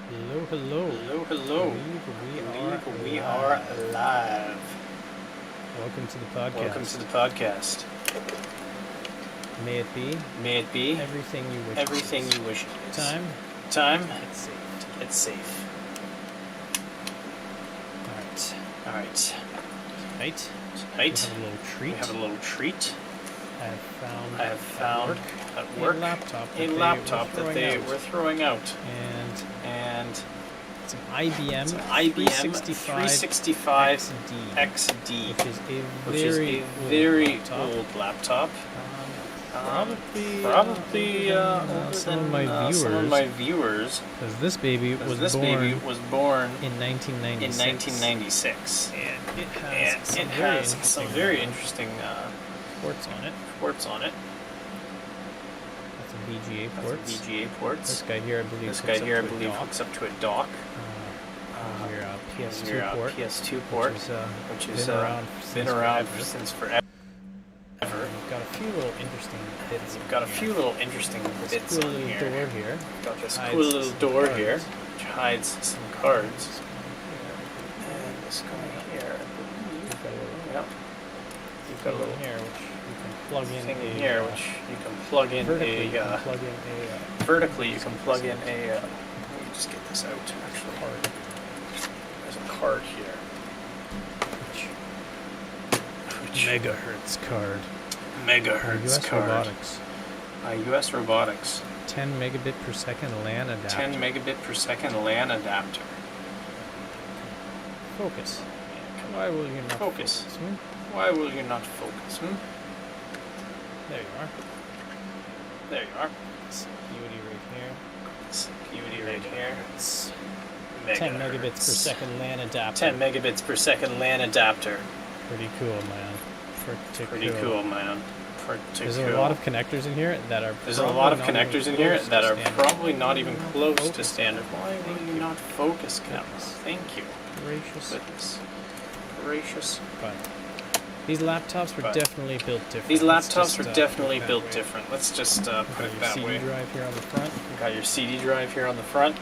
Hello, hello. Hello, hello. We are alive. Welcome to the podcast. Welcome to the podcast. May it be. May it be everything you wish. Everything you wish it is. Time. It's safe. It's safe. All right. Tonight. We have a little treat. I have found at work a laptop that they were throwing out. And it's an IBM, 365 XD, which is a very old laptop. Probably older some than of my viewers. Because this baby was born in 1996. And it has some very interesting ports on it. That's a VGA port. This guy here, I believe, hooks up to a dock. Your PS2 port, which has been around since forever. We've got a few little interesting bits. On here. Got this cool little door here, which hides some cards. And this guy here, you've got a little here which you can plug in vertically. You can plug in a. Let me just get this out. Actually, there's a card here. Megahertz card. Megahertz US card. Robotics. US Robotics. 10 megabit per second LAN adapter. 10 megabit per second LAN adapter. Focus. Why will you not focus? Why will you not focus? There you are. This beauty right here. It's 10 megabits per second LAN adapter. 10 megabits per second LAN adapter. Pretty cool, man. There's a lot of connectors in here that are probably not even close to standard. Why will you not focus, cameras? Thank you. Gracious. But these laptops were definitely built different. Let's just put it that way. CD drive here on the front. Got your CD drive here on the front.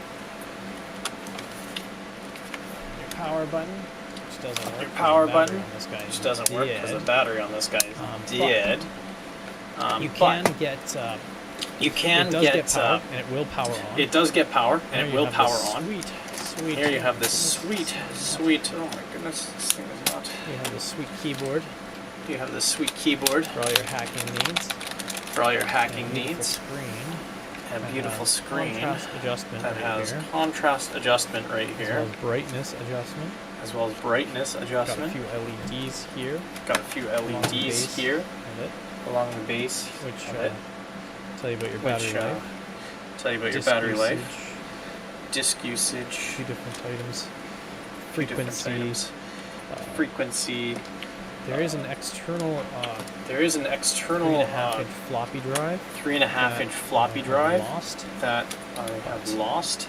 Your power button. Which doesn't work because the battery on this guy is dead. You can get power, and it will power on. It does get power, and it will power on. Sweet. Here you have this sweet. Oh my goodness, this thing is not. You have the sweet keyboard. For all your hacking needs. A beautiful screen. Contrast adjustment that has contrast adjustment right here. As well as brightness adjustment. Got a few LEDs here. Along the base. Which tell you about your battery life. Disk usage. A few different items. Frequency. There is an external 3.5-inch floppy drive. 3.5-inch floppy drive that I have lost.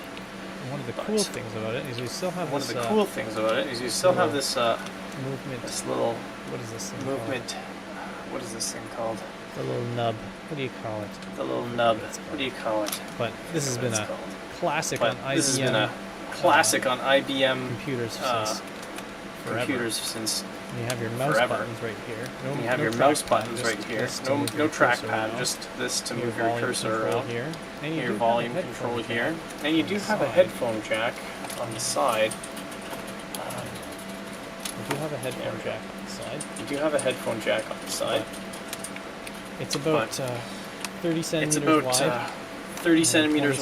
One of the cool things about it is you still have this movement. This little what is this thing called? The little nub. What do you call it? But this has been a classic on IBM computers since. You have your mouse buttons right here. No trackpad, just this to move your cursor around. And your volume control here. And you do have a headphone jack on the side. You do have a headphone jack on the side. It's about 30 centimeters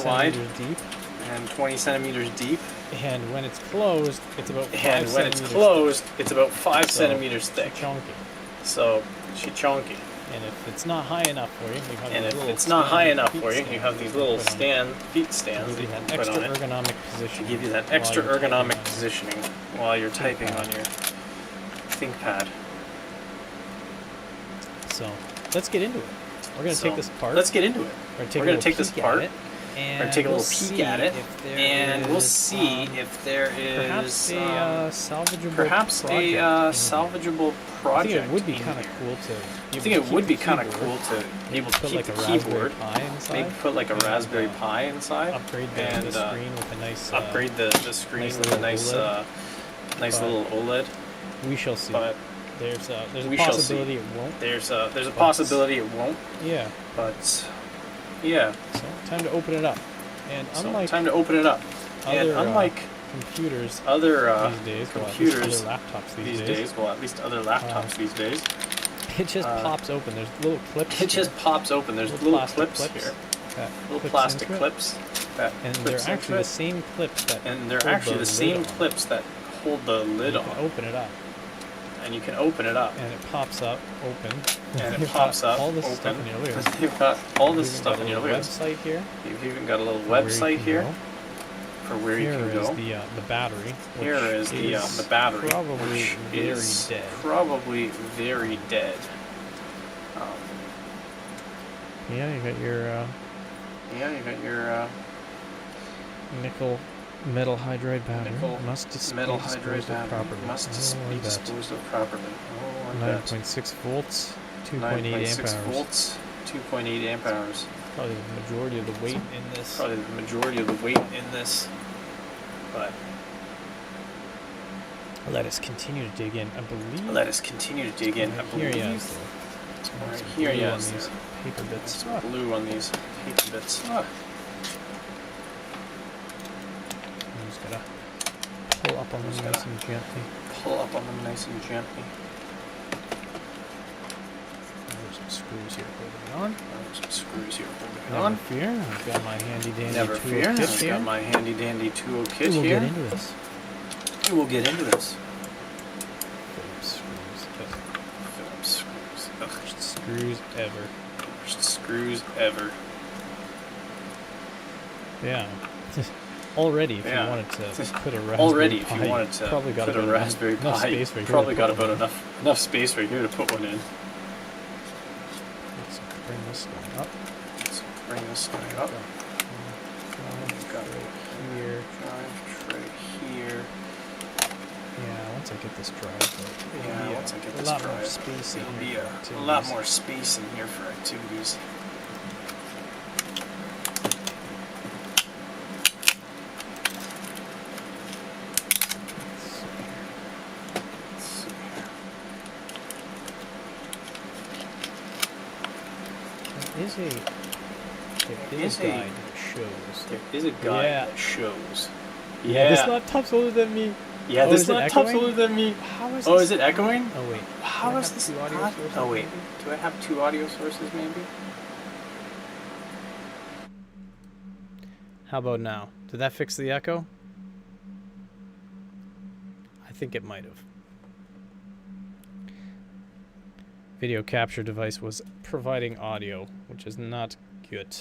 wide. Deep. And 20 centimeters deep. And when it's closed, it's about 5 centimeters thick. So, chunky. And if it's not high enough for you, you have these little feet stands that you can put on it to give you that extra ergonomic positioning while you're typing on your ThinkPad. So, let's get into it. We're going to take this apart. We're going to take this apart And we're gonna take a little peek at it, and we'll see if there perhaps is a salvageable perhaps project. a salvageable project. I think it would be kind of cool to. I think it would be kind of cool to be able to put keep like the a keyboard, Raspberry Pi inside, maybe put like a Raspberry Pi inside, upgrade the screen with a nice upgrade the screen with a nice little OLED. We shall see. But there's a possibility it won't. There's a possibility it won't. Yeah. But yeah. So time to open it up. And unlike unlike computers other these days, computers other laptops these days. Well, at least other laptops these days. It just pops open. There's little clips. It just pops open. There's little clips here. Little plastic clips. And they're actually the same clips that. And they're actually the same clips that hold the lid on. You can open it up. And you can open it up. And it pops up open. And it pops up all this open. stuff in your ears. You've got all this stuff in your ears. Website here. You've even got a little website here for where you can go. Here is the battery. Here is the battery, probably which very dead. Probably very dead. Yeah, you got your nickel metal hydride battery. Nickel must be metal disposed hydride of battery. properly. Must be disposed of properly. Oh, 9.6 volts, 2.8 amp hours. 9.6 volts, 2.8 amp hours. Probably the majority of the weight in this. But let us continue to dig in. I believe. Here he is. Right here he is. These paper bits. Some blue on these paper bits. I'm just gonna pull up on them nice and gently. There's some screws here holding it on. Never fear, I've got my handy dandy tool kit here. We'll get into this. Phillips screws. Worst screws ever. Yeah. Already, if you wanted to put a Raspberry Pi, probably got enough space right here. Probably got about enough space right here to put one in. Let's bring this guy up. Got it here. Drive tray here. Yeah, once I get this drive, a lot more space in here. A lot more space in here for activities. There is a guide that shows. Yeah. This laptop's older than me. Yeah, this laptop's older than me. How is is it echoing? Oh wait. How is this audio sources? Oh wait. Do I have 2 audio sources maybe? How about now? Did that fix the echo? I think it might have. Video capture device was providing audio, which is not good.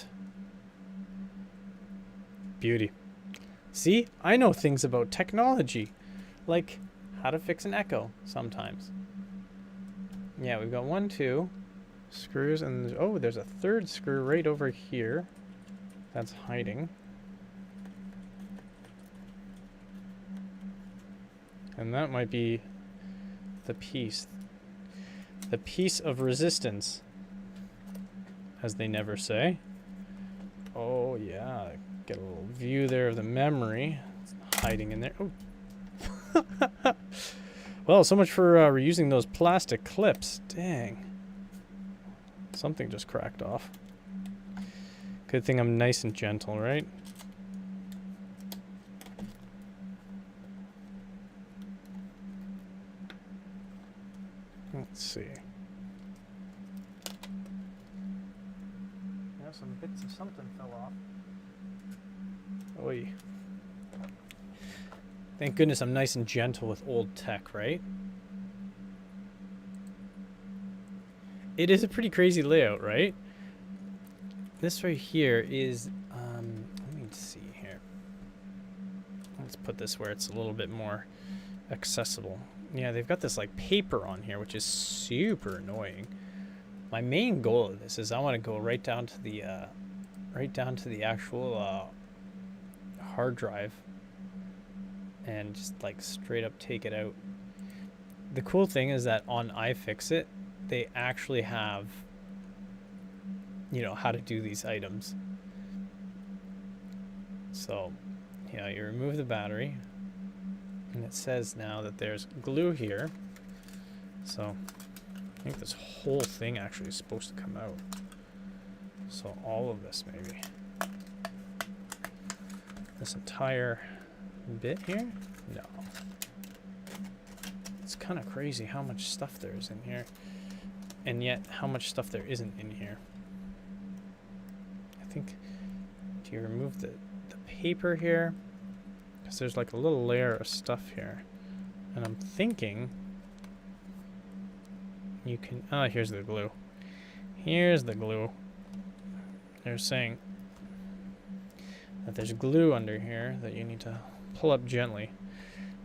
Beauty. See, I know things about technology, like how to fix an echo sometimes. Yeah, we've got 1, 2 screws, and there's a third screw right over here that's hiding. And that might be the piece of resistance, as they never say. Oh yeah, get a little view there of the memory. It's hiding in there. Oh. Well, so much for reusing those plastic clips. Dang. Something just cracked off. Good thing I'm nice and gentle, right? Let's see. Yeah, some bits of something fell off. Oy. Thank goodness I'm nice and gentle with old tech, right? It is a pretty crazy layout, right? This right here is, let me see here. Let's put this where it's a little bit more accessible. Yeah, they've got this like paper on here, which is super annoying. My main goal of this is I want to go right down to the right down to the actual hard drive and just like straight up take it out. The cool thing is that on iFixit, they actually have, you know, how to do these items. So, yeah, you remove the battery, and it says now that there's glue here. So, I think this whole thing actually is supposed to come out. So, all of this maybe. This entire bit here? No. It's kind of crazy how much stuff there is in here, and yet how much stuff there isn't in here. I think, do you remove the paper here? Because there's like a little layer of stuff here, and I'm thinking you can, oh, here's the glue. Here's the glue. They're saying that there's glue under here that you need to pull up gently.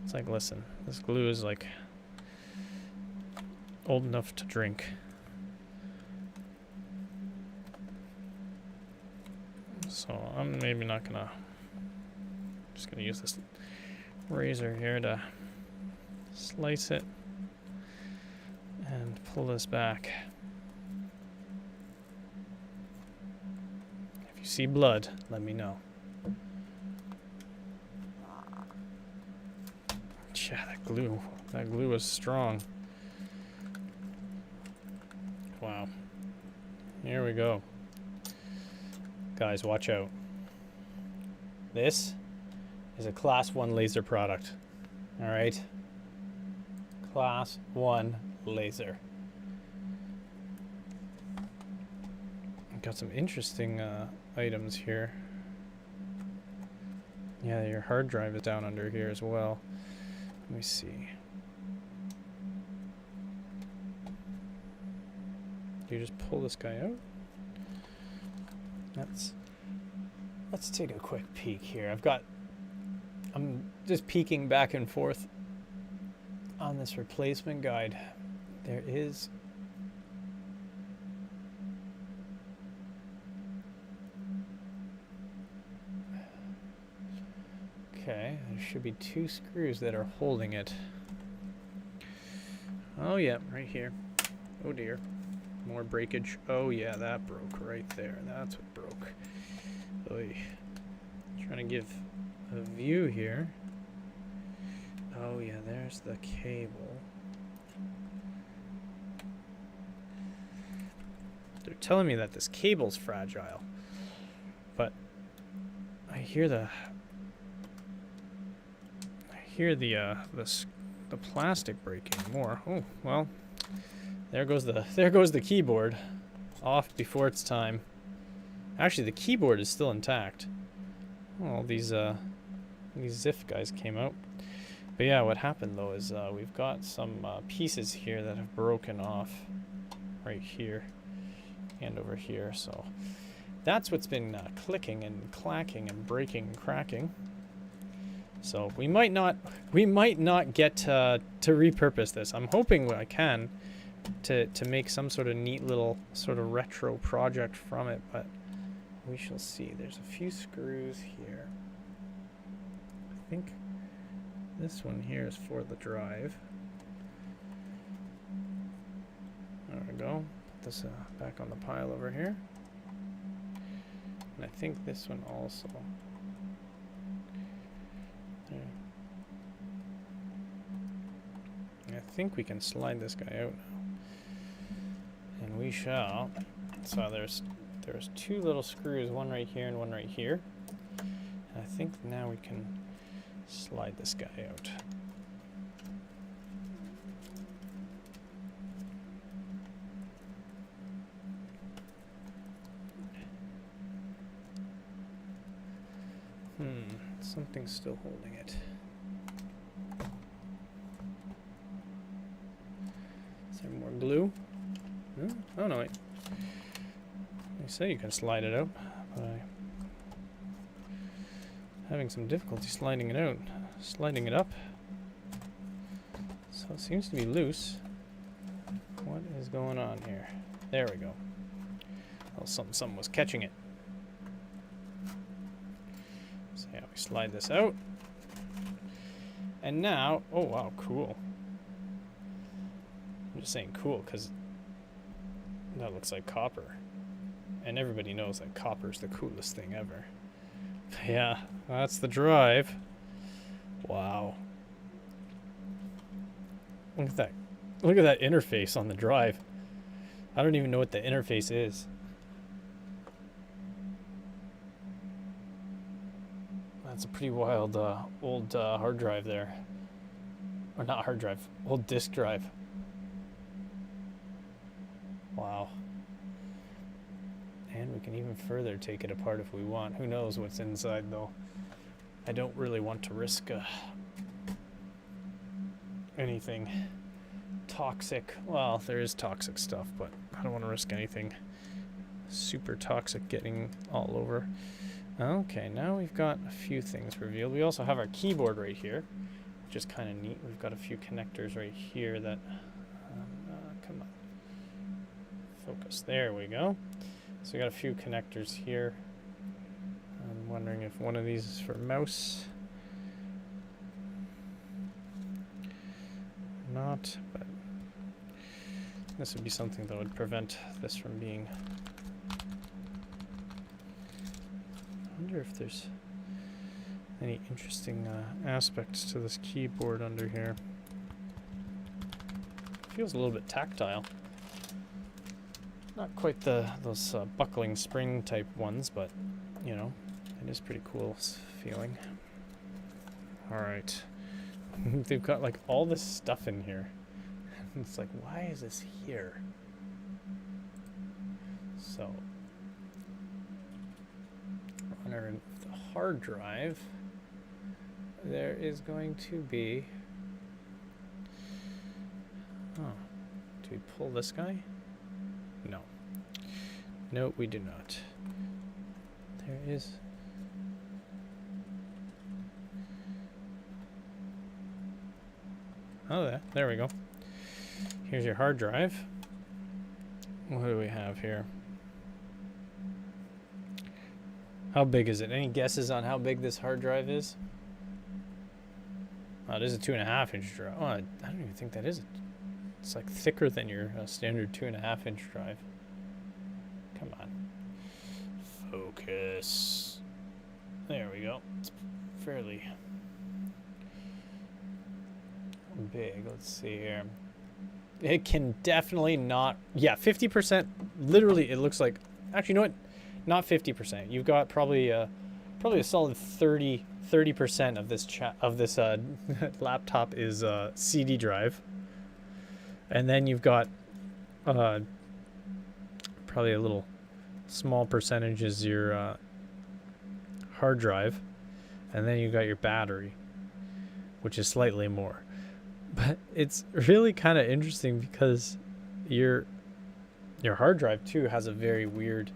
It's like, listen, this glue is like old enough to drink. So I'm maybe not gonna, just gonna use this razor here to slice it and pull this back. If you see blood, let me know. Yeah, that glue is strong. Wow. Here we go. Guys, watch out. This is a Class 1 laser product. Alright? Class 1 laser. Got some interesting items here. Yeah, your hard drive is down under here as well. Let me see. Do you just pull this guy out? Let's take a quick peek here. I'm just peeking back and forth on this replacement guide. There is okay, there should be 2 screws that are holding it. Oh yeah, right here. Oh dear. More breakage. Oh yeah, that broke right there. That's what broke. Oy. Trying to give a view here. Oh yeah, there's the cable. They're telling me that this cable's fragile, but I hear the plastic breaking more. Oh well, there goes the keyboard, off before its time. Actually, the keyboard is still intact. All these Ziff guys came out. But yeah, what happened though is we've got some pieces here that have broken off right here and over here. So that's what's been clicking and clacking and breaking and cracking. So we might not get to repurpose this. I'm hoping I can to make some sort of neat little sort of retro project from it, but we shall see. There's a few screws here. I think this one here is for the drive. There we go. Put this back on the pile over here. And I think this one also. There. I think we can slide this guy out now. And we shall. So there's 2 little screws, one right here and one right here. And I think now we can slide this guy out. Something's still holding it. Is there more glue? No? Oh no, wait. They say you can slide it out, but I'm having some difficulty sliding it out. Sliding it up. So it seems to be loose. What is going on here? There we go. Well, something was catching it. Yeah, we slide this out. And now, oh wow, cool. I'm just saying cool because that looks like copper. And everybody knows that copper's the coolest thing ever. But yeah, that's the drive. Wow. Look at that. Look at that interface on the drive. I don't even know what the interface is. That's a pretty wild old hard drive there. Or not hard drive, old disk drive. Wow. And we can even further take it apart if we want. Who knows what's inside though. I don't really want to risk anything toxic. Well, there is toxic stuff, but I don't want to risk anything super toxic getting all over. Okay, now we've got a few things revealed. We also have our keyboard right here, which is kind of neat. We've got a few connectors right here that, come on, focus, there we go. So we got a few connectors here. I'm wondering if one of these is for mouse. Not, but this would be something that would prevent this from being. I wonder if there's any interesting aspects to this keyboard under here. Feels a little bit tactile. Not quite those buckling spring type ones, but you know, it is pretty cool feeling. All right, they've got like all this stuff in here. It's like, why is this here? So, on our hard drive, there is going to be. Oh, do we pull this guy? No. No, we do not. There is. Oh, there we go. Here's your hard drive. What do we have here? How big is it? Any guesses on how big this hard drive is? Oh, it is a 2.5-inch drive. Oh, I don't even think that is it. It's like thicker than your standard 2.5-inch drive. Come on. Focus. There we go. It's fairly big. Let's see here. It can definitely not. Yeah, 50%. Literally, it looks like. Actually, you know what? Not 50%. You've got probably a solid 30% of this laptop is CD drive, and then you've got probably a little small percentage is your hard drive, and then you've got your battery, which is slightly more. But it's really kind of interesting because your hard drive too has a very weird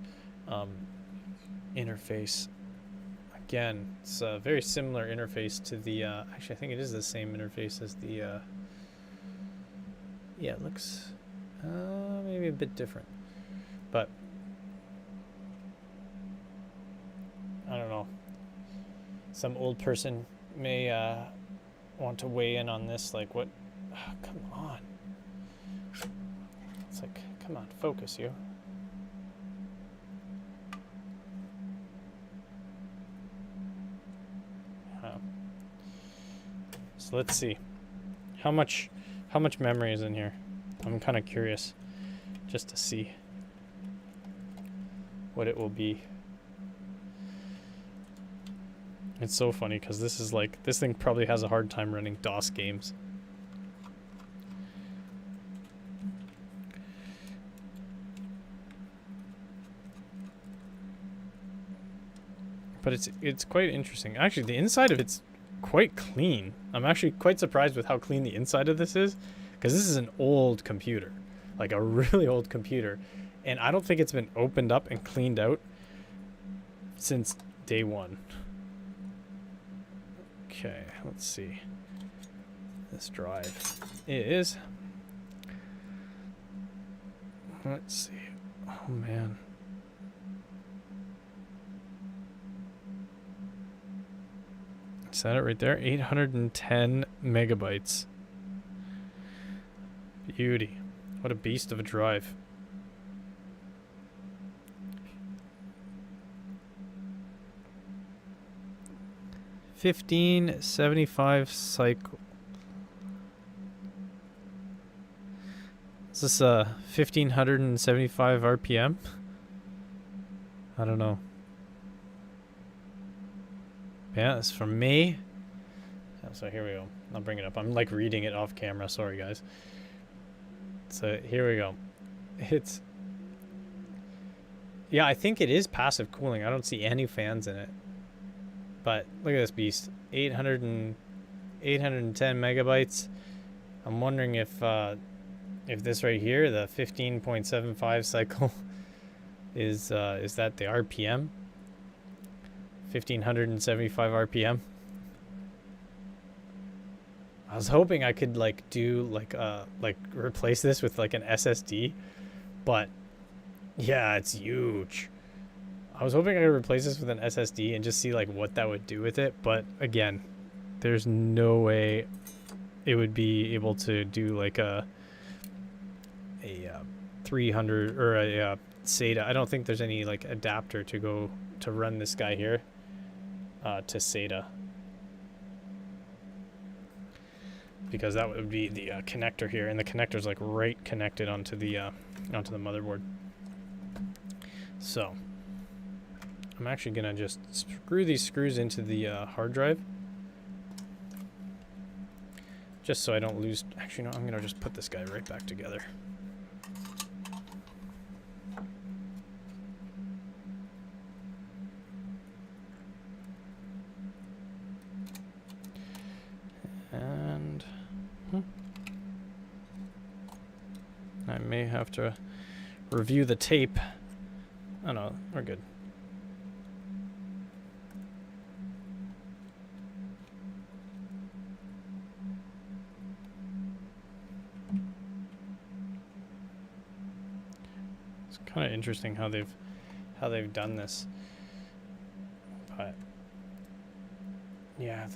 interface. Again, it's a very similar interface to the actually I think it is the same interface as the yeah, it looks maybe a bit different, but I don't know. Some old person may want to weigh in on this, like what? Oh, come on. It's like, come on, focus you. So let's see. How much memory is in here? I'm kind of curious just to see what it will be. It's so funny because this is like, this thing probably has a hard time running DOS games. But it's quite interesting. Actually, the inside of it's quite clean. I'm actually quite surprised with how clean the inside of this is, because this is an old computer, like a really old computer, and I don't think it's been opened up and cleaned out since day one. Okay, let's see. This drive is, let's see. Oh man. Is that it right there? 810 megabytes. Beauty. What a beast of a drive. $15.75 cycle. Is this 1575 RPM? I don't know. Yeah, it's from May. So here we go. I'll bring it up. I'm like reading it off camera. Sorry, guys. So here we go. It's... Yeah, I think it is passive cooling. I don't see any fans in it. But look at this beast. 810 megabytes. I'm wondering if this right here, the 15.75 cycle, is that the RPM? 1575 RPM. I was hoping I could like do like replace this with like an SSD, but yeah, it's huge. I was hoping I could replace this with an SSD and just see like what that would do with it, but again, there's no way it would be able to do like a 300 or a SATA. I don't think there's any like adapter to go to run this guy here to SATA, because that would be the connector here, and the connector's like right connected onto the motherboard. So I'm actually gonna just screw these screws into the hard drive, just so I don't lose. Actually, no, I'm gonna just put this guy right back together. And I may have to review the tape. Oh no, we're good. It's kind of interesting how they've done this, but yeah,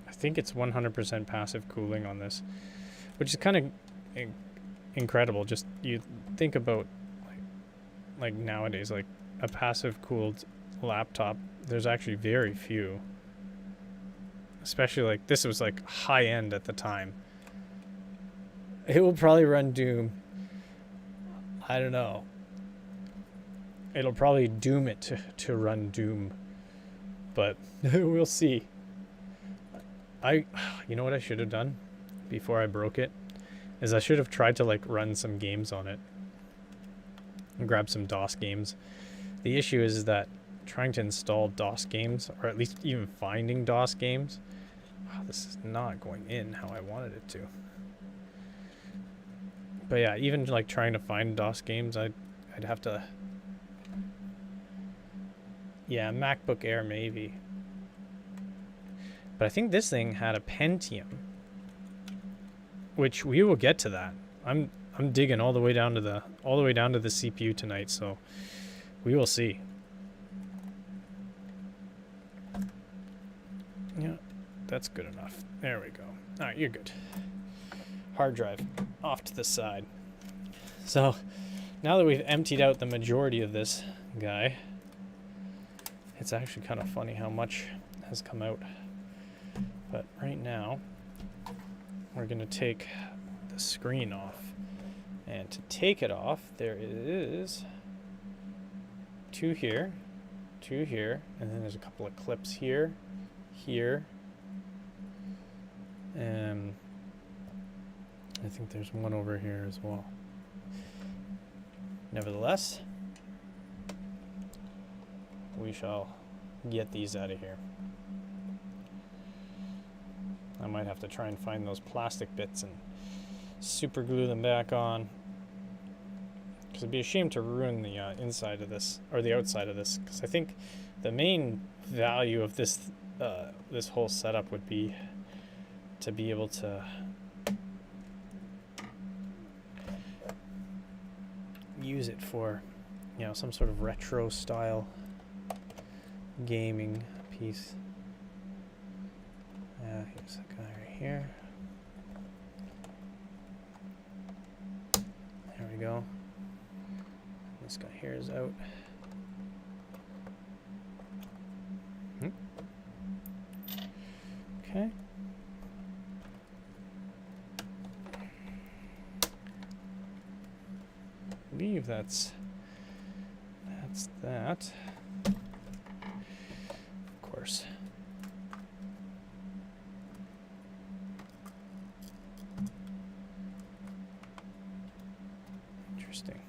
I think it's 100% passive cooling on this, which is kind of incredible. Just you think about like nowadays, like a passive cooled laptop, there's actually very few, especially like this was like high end at the time. It will probably run Doom. I don't know. It'll probably doom it to run Doom, but we'll see. You know what I should have done before I broke it is I should have tried to like run some games on it and grab some DOS games. The issue is that trying to install DOS games, or at least even finding DOS games, this is not going in how I wanted it to. But yeah, even like trying to find DOS games, I'd have to. Yeah, MacBook Air maybe. But I think this thing had a Pentium, which we will get to that. I'm digging all the way down to the CPU tonight, so we will see. Yeah, that's good enough. There we go. All right, you're good. Hard drive off to the side. So now that we've emptied out the majority of this guy, it's actually kind of funny how much has come out. But right now, we're going to take the screen off. And to take it off, there is two here, and then there's a couple of clips here, and I think there's one over here as well. Nevertheless, we shall get these out of here. I might have to try and find those plastic bits and super glue them back on, because it'd be a shame to ruin the inside of this, or the outside of this, because I think the main value of this this whole setup would be to be able to use it for, you know, some sort of retro style gaming piece. Here's the guy right here. There we go. This guy here is out. Okay. I believe that's that. Of course. Interesting.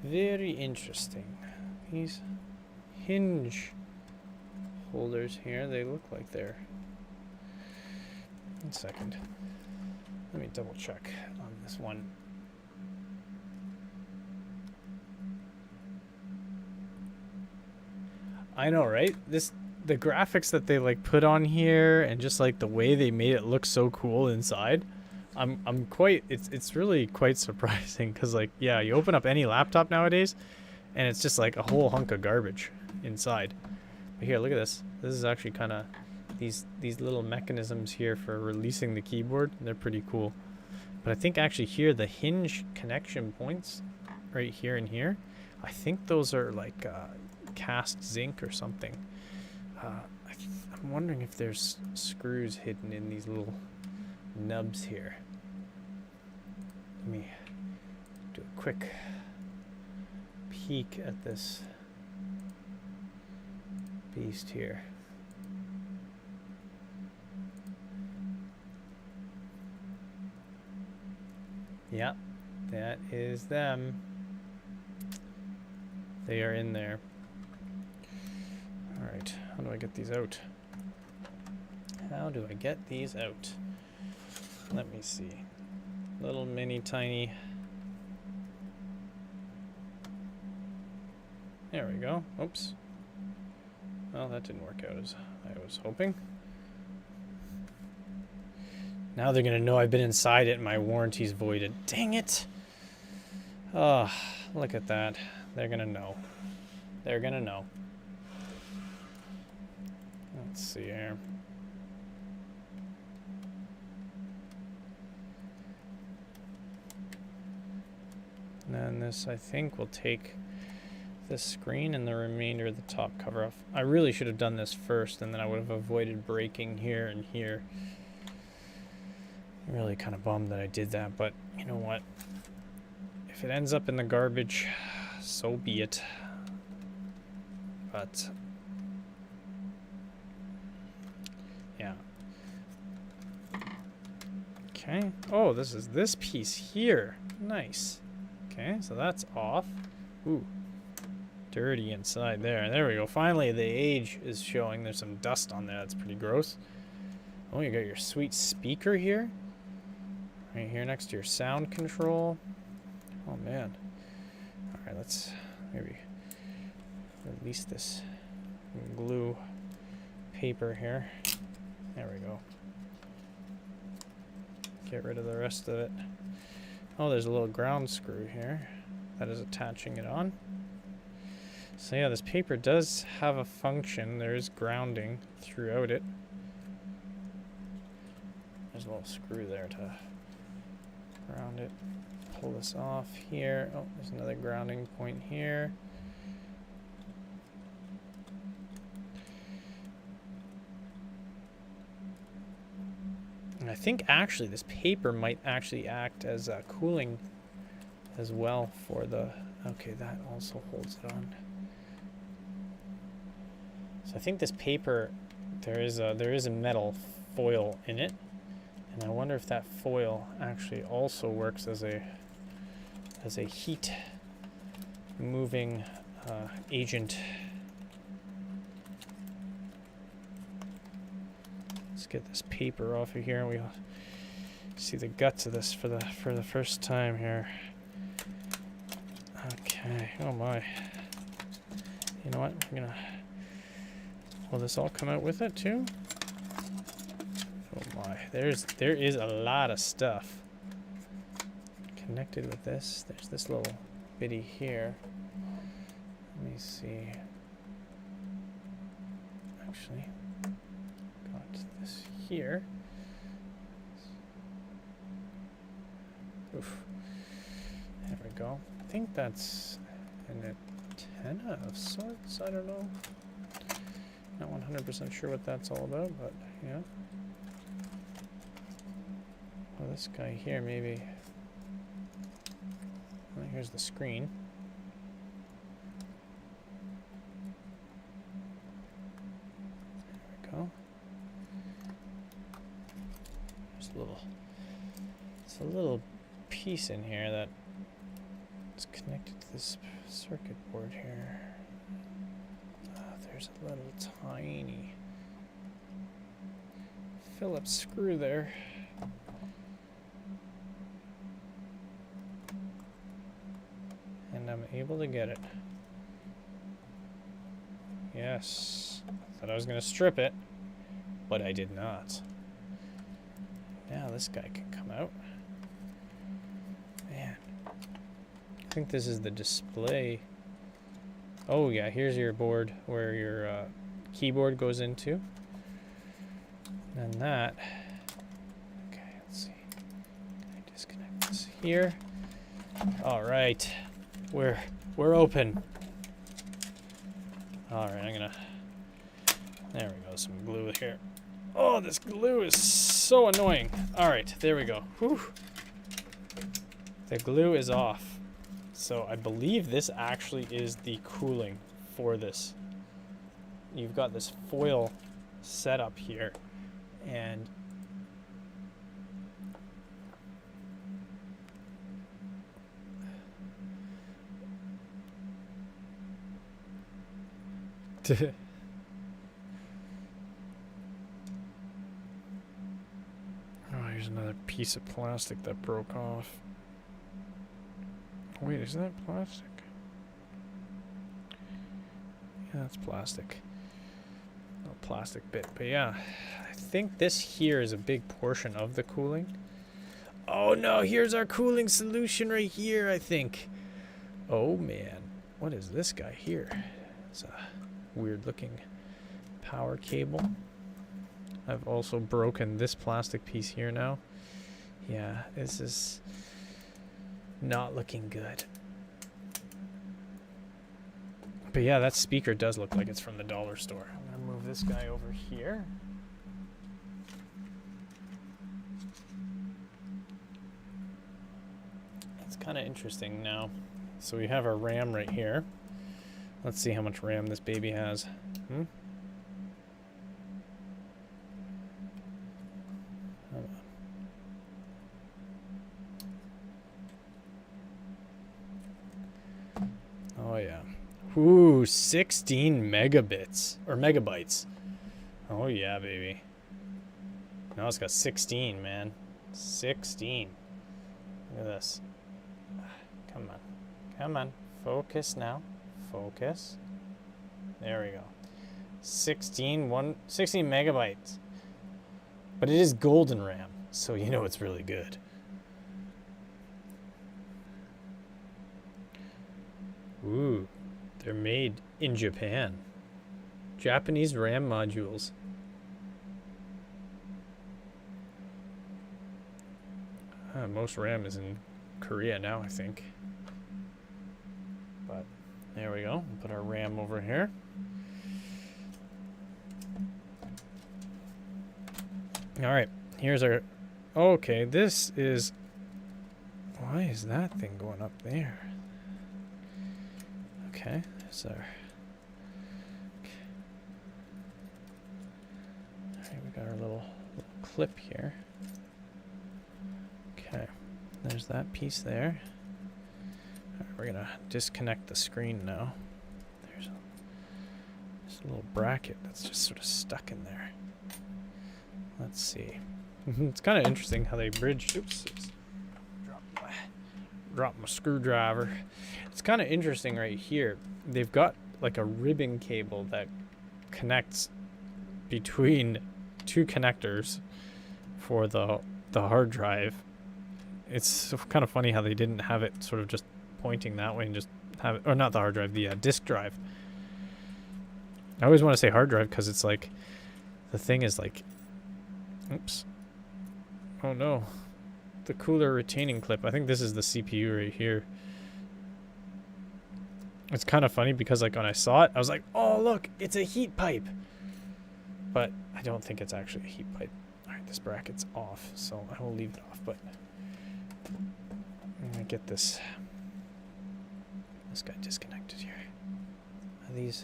Very interesting. These hinge holders here, they look like they're... 1 second. Let me double check on this one. I know, right? The graphics that they like put on here and just like the way they made it look so cool inside. I'm quite it's really quite surprising because like yeah, you open up any laptop nowadays and it's just like a whole hunk of garbage inside. But here, look at this. This is actually kind of these little mechanisms here for releasing the keyboard. They're pretty cool. But I think actually here the hinge connection points right here and here, I think those are like cast zinc or something. I'm wondering if there's screws hidden in these little nubs here. Let me do a quick peek at this beast here. Yep, that is them. They are in there. Alright, how do I get these out? How do I get these out? Let me see. Little mini tiny. There we go. Oops. Well, that didn't work out as I was hoping. Now they're going to know I've been inside it and my warranty's voided. Dang it! Oh, look at that. They're going to know. They're going to know. Let's see here. And then this, I think, will take this screen and the remainder of the top cover off. I really should have done this first, and then I would have avoided breaking here and here. I'm really kind of bummed that I did that, but you know what? If it ends up in the garbage, so be it. But yeah. Okay. Oh, this is this piece here. Nice. Okay, so that's off. Ooh. Dirty inside there. There we go. Finally, the age is showing. There's some dust on there. That's pretty gross. Oh, you got your sweet speaker here. Right here next to your sound control. Oh, man. All right, let's maybe release this glue paper here. There we go. Get rid of the rest of it. Oh, there's a little ground screw here that is attaching it on. So yeah, this paper does have a function. There is grounding throughout it. There's a little screw there to ground it. Pull this off here. Oh, there's another grounding point here. And I think actually this paper might actually act as cooling as well for the... Okay, that also holds it on. So I think this paper, there is a metal foil in it, and I wonder if that foil actually also works as a heat moving agent. Let's get this paper off of here, and we'll see the guts of this for the first time here. Okay. Oh my. You know what? I'm gonna. Will this all come out with it too? Oh my. There is a lot of stuff connected with this. There's this little bitty here. Let me see. actually. Got this here. Oof. There we go. I think that's an antenna of sorts. I don't know. Not 100% sure what that's all about, but yeah. Well, this guy here, maybe. Well, here's the screen. There we go. There's a little piece in here that is connected to this circuit board here. There's a little tiny Phillips screw there. And I'm able to get it. Yes. Thought I was going to strip it, but I did not. Now this guy can come out. Man. I think this is the display. Oh yeah, here's your board where your keyboard goes into. And that. Okay, let's see. Can I disconnect this here? All right, we're open. All right, I'm gonna. There we go. Some glue here. Oh, this glue is so annoying. All right, there we go. Whew. The glue is off. So I believe this actually is the cooling for this. You've got this foil setup here, and oh, here's another piece of plastic that broke off. Wait, is that plastic? Yeah, that's plastic. No plastic bit, but yeah. I think this here is a big portion of the cooling. Oh no, here's our cooling solution right here, I think. Oh man, what is this guy here? It's a weird looking power cable. I've also broken this plastic piece here now. Yeah, this is not looking good. But yeah, that speaker does look like it's from the dollar store. I'm gonna move this guy over here. It's kind of interesting now. So we have our RAM right here. Let's see how much RAM this baby has. Oh yeah. Ooh, 16 megabits or megabytes. Oh yeah, baby. Now it's got 16, man. 16. Look at this. Come on. Come on. Focus now. Focus. There we go. 16 megabytes. But it is golden RAM, so you know it's really good. Ooh, they're made in Japan. Japanese RAM modules. Most RAM is in Korea now, I think. But there we go. We'll put our RAM over here. All right, here's our. Okay, this is. Why is that thing going up there? Okay, so. Okay. All right, we got our little clip here. Okay, there's that piece there. All right, we're gonna disconnect the screen now. There's a little bracket that's just sort of stuck in there. Let's see. It's kind of interesting how they bridge. Oops, dropped my screwdriver. It's kind of interesting right here. They've got like a ribbon cable that connects between two connectors for the hard drive. It's kind of funny how they didn't have it sort of just pointing that way and just have it, or not the hard drive, the disk drive. I always want to say hard drive because it's like, the thing is like, oops. Oh no. The cooler retaining clip. I think this is the CPU right here. It's kind of funny because like when I saw it, I was like, oh look, it's a heat pipe. But I don't think it's actually a heat pipe. Alright, this bracket's off, so I will leave it off, but I'm gonna get this guy disconnected here. Are these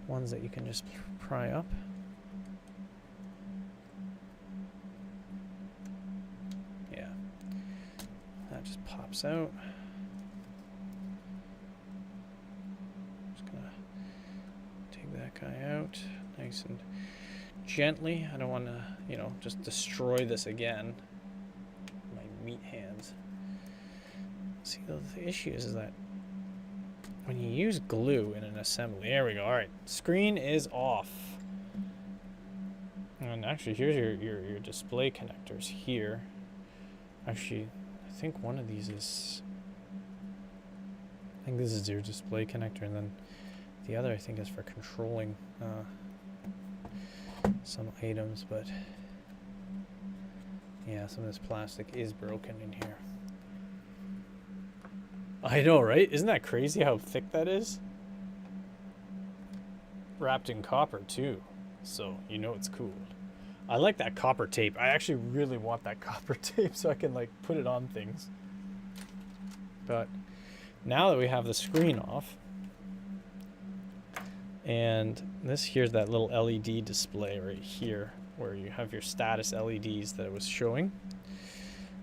ones that you can just pry up? Yeah. That just pops out. Just gonna take that guy out nice and gently. I don't want to, you know, just destroy this again. My meat hands. See, the issue is that when you use glue in an assembly, there we go. All right, screen is off. And actually, here's your display connectors here. Actually, I think one of these is, I think this is your display connector, and then the other I think is for controlling some items, but yeah, some of this plastic is broken in here. I know, right? Isn't that crazy how thick that is? Wrapped in copper too, so you know it's cool. I like that copper tape. I actually really want that copper tape so I can like put it on things. But now that we have the screen off, and this here's that little LED display right here where you have your status LEDs that it was showing.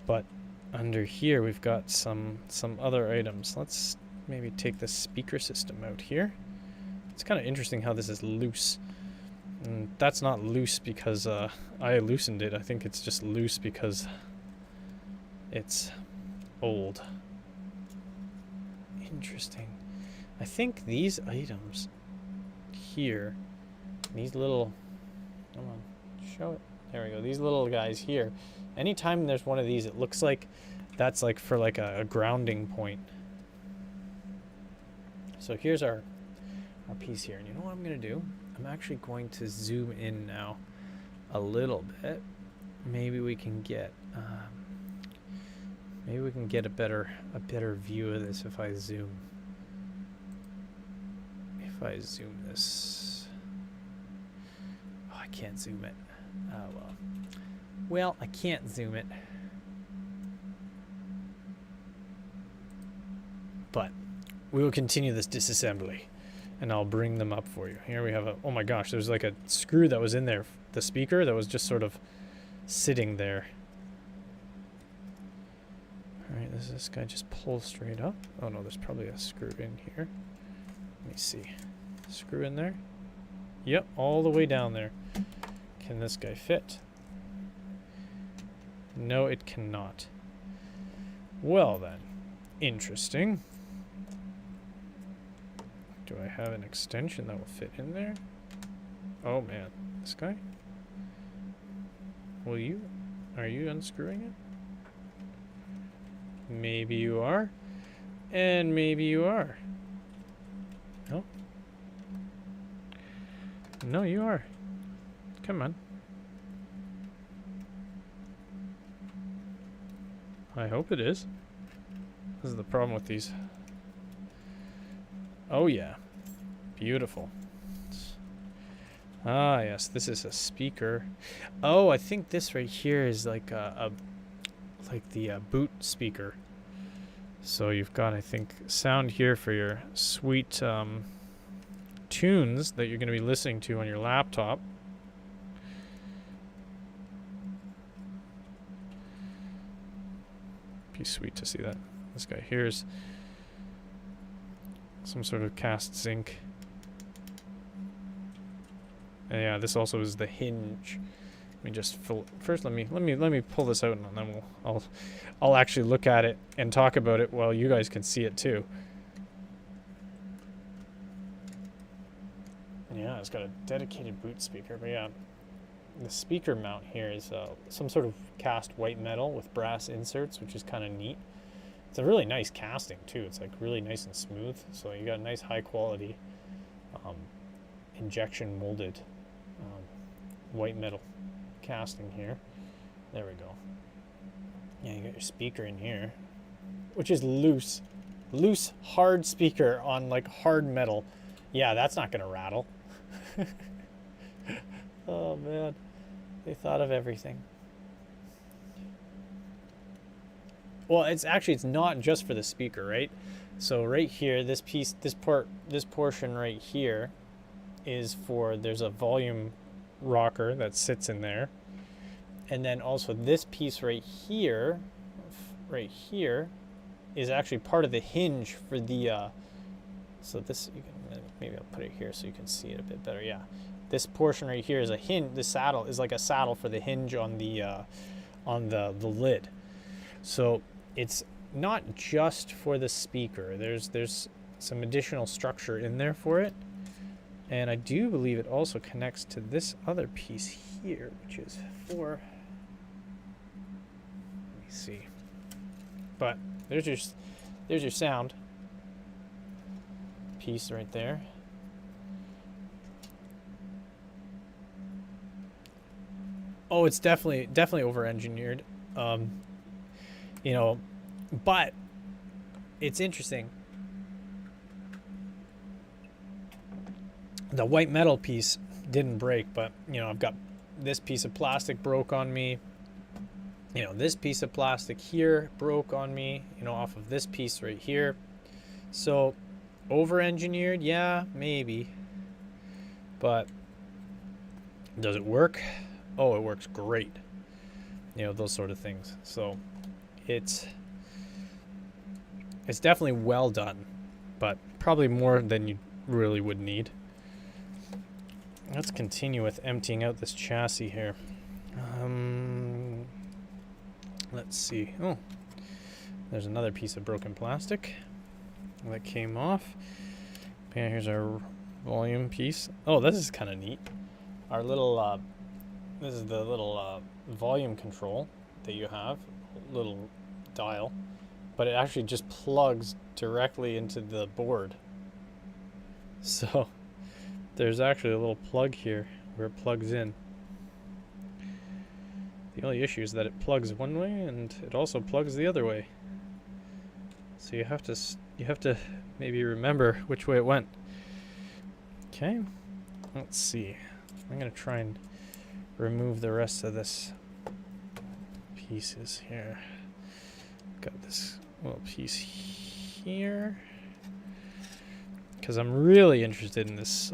But under here we've got some other items. Let's maybe take the speaker system out here. It's kind of interesting how this is loose. And that's not loose because I loosened it. I think it's just loose because it's old. Interesting. I think these items here, these little, come on, show it. There we go. These little guys here. Anytime there's one of these, it looks like that's like for like a grounding point. So here's our piece here. And you know what I'm going to do? I'm actually going to zoom in now a little bit. Maybe we can get a better view of this if I zoom. If I zoom this. Oh, I can't zoom it. Oh well. Well, I can't zoom it. But we will continue this disassembly, and I'll bring them up for you. Here we have a, oh my gosh, there's like a screw that was in there, the speaker that was just sort of sitting there. Alright, does this guy just pull straight up? Oh no, there's probably a screw in here. Let me see. Screw in there? Yep, all the way down there. Can this guy fit? No, it cannot. Well then, interesting. Do I have an extension that will fit in there? Oh man, this guy? Are you unscrewing it? Maybe you are, and maybe you are. No? No, you are. Come on. I hope it is. This is the problem with these. Oh yeah. Beautiful. Ah yes, this is a speaker. Oh, I think this right here is like the boot speaker. So you've got, I think, sound here for your sweet tunes that you're going to be listening to on your laptop. Be sweet to see that. This guy here is some sort of cast zinc. And yeah, this also is the hinge. Let me just first let me pull this out, and then I'll actually look at it and talk about it while you guys can see it too. Yeah, it's got a dedicated boot speaker, but yeah, the speaker mount here is some sort of cast white metal with brass inserts, which is kind of neat. It's a really nice casting too. It's like really nice and smooth, so you got a nice high quality injection molded white metal casting here. There we go. Yeah, you got your speaker in here, which is loose hard speaker on like hard metal. Yeah, that's not gonna rattle. Oh man, they thought of everything. Well, it's not just for the speaker, right? So right here, this portion right here is for, there's a volume rocker that sits in there. And then also this piece right here is actually part of the hinge for the, so this, you can, maybe I'll put it here so you can see it a bit better. Yeah. This portion right here is a hinge, the saddle is like a saddle for the hinge on the lid. So it's not just for the speaker. There's some additional structure in there for it. And I do believe it also connects to this other piece here, which is for, let me see. But there's your sound piece right there. Oh, it's definitely over-engineered. You know, but it's interesting. The white metal piece didn't break, but you know, I've got this piece of plastic broke on me. You know, this piece of plastic here broke on me, you know, off of this piece right here. So over-engineered, yeah, maybe. But does it work? Oh, it works great. You know, those sort of things. So it's definitely well done, but probably more than you really would need. Let's continue with emptying out this chassis here. Let's see. Oh, there's another piece of broken plastic that came off. Okay, here's our volume piece. Oh, this is kind of neat. Our little, this is the little volume control that you have, little dial, but it actually just plugs directly into the board. So there's actually a little plug here where it plugs in. The only issue is that it plugs one way and it also plugs the other way. So you have to maybe remember which way it went. Okay, let's see. I'm gonna try and remove the rest of this pieces here. Got this little piece here because I'm really interested in this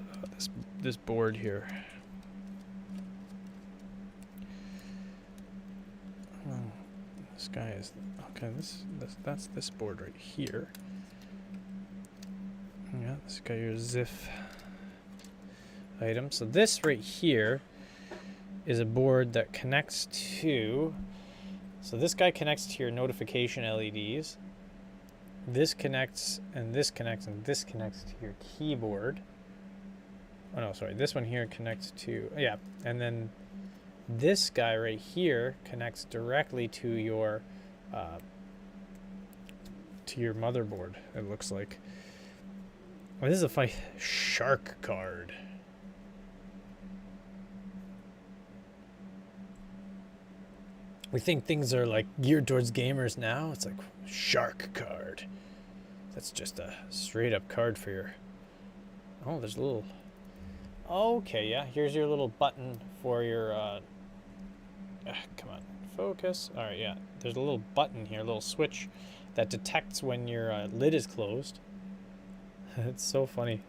this board here. Oh, this guy is okay. That's this board right here. Yeah, this got your ZIF item. So this right here is a board that connects to. So this guy connects to your notification LEDs. This connects, and this connects, and this connects to your keyboard. Oh no, sorry. This one here connects to, yeah, and then this guy right here connects directly to your motherboard. It looks like. Oh, this is a shark card. We think things are like geared towards gamers now. It's like shark card. That's just a straight up card for your. Oh, there's a little. Okay, yeah. Here's your little button for your. Come on, focus. All right, yeah. There's a little button here, a little switch that detects when your lid is closed. It's so funny.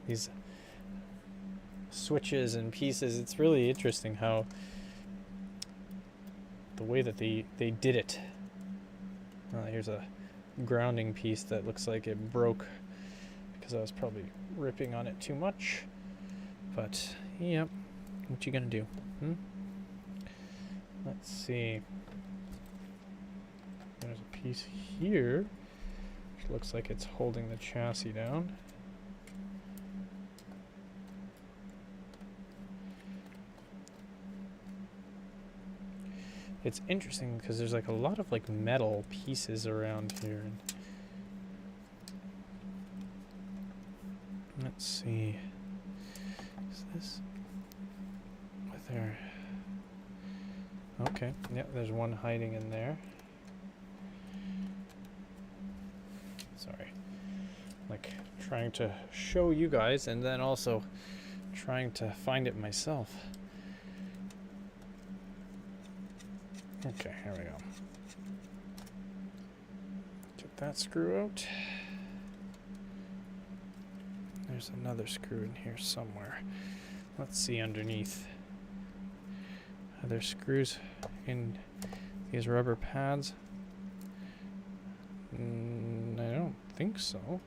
These switches and pieces. It's really interesting how the way that they did it. Here's a grounding piece that looks like it broke because I was probably ripping on it too much. But yep, what you gonna do? Let's see. There's a piece here which looks like it's holding the chassis down. It's interesting because there's like a lot of like metal pieces around here. Let's see. this? With there. Okay, yeah, there's one hiding in there. Sorry. Like, trying to show you guys and then also trying to find it myself. Okay, here we go. Get that screw out. There's another screw in here somewhere. Let's see underneath. Are there screws in these rubber pads? I don't think so.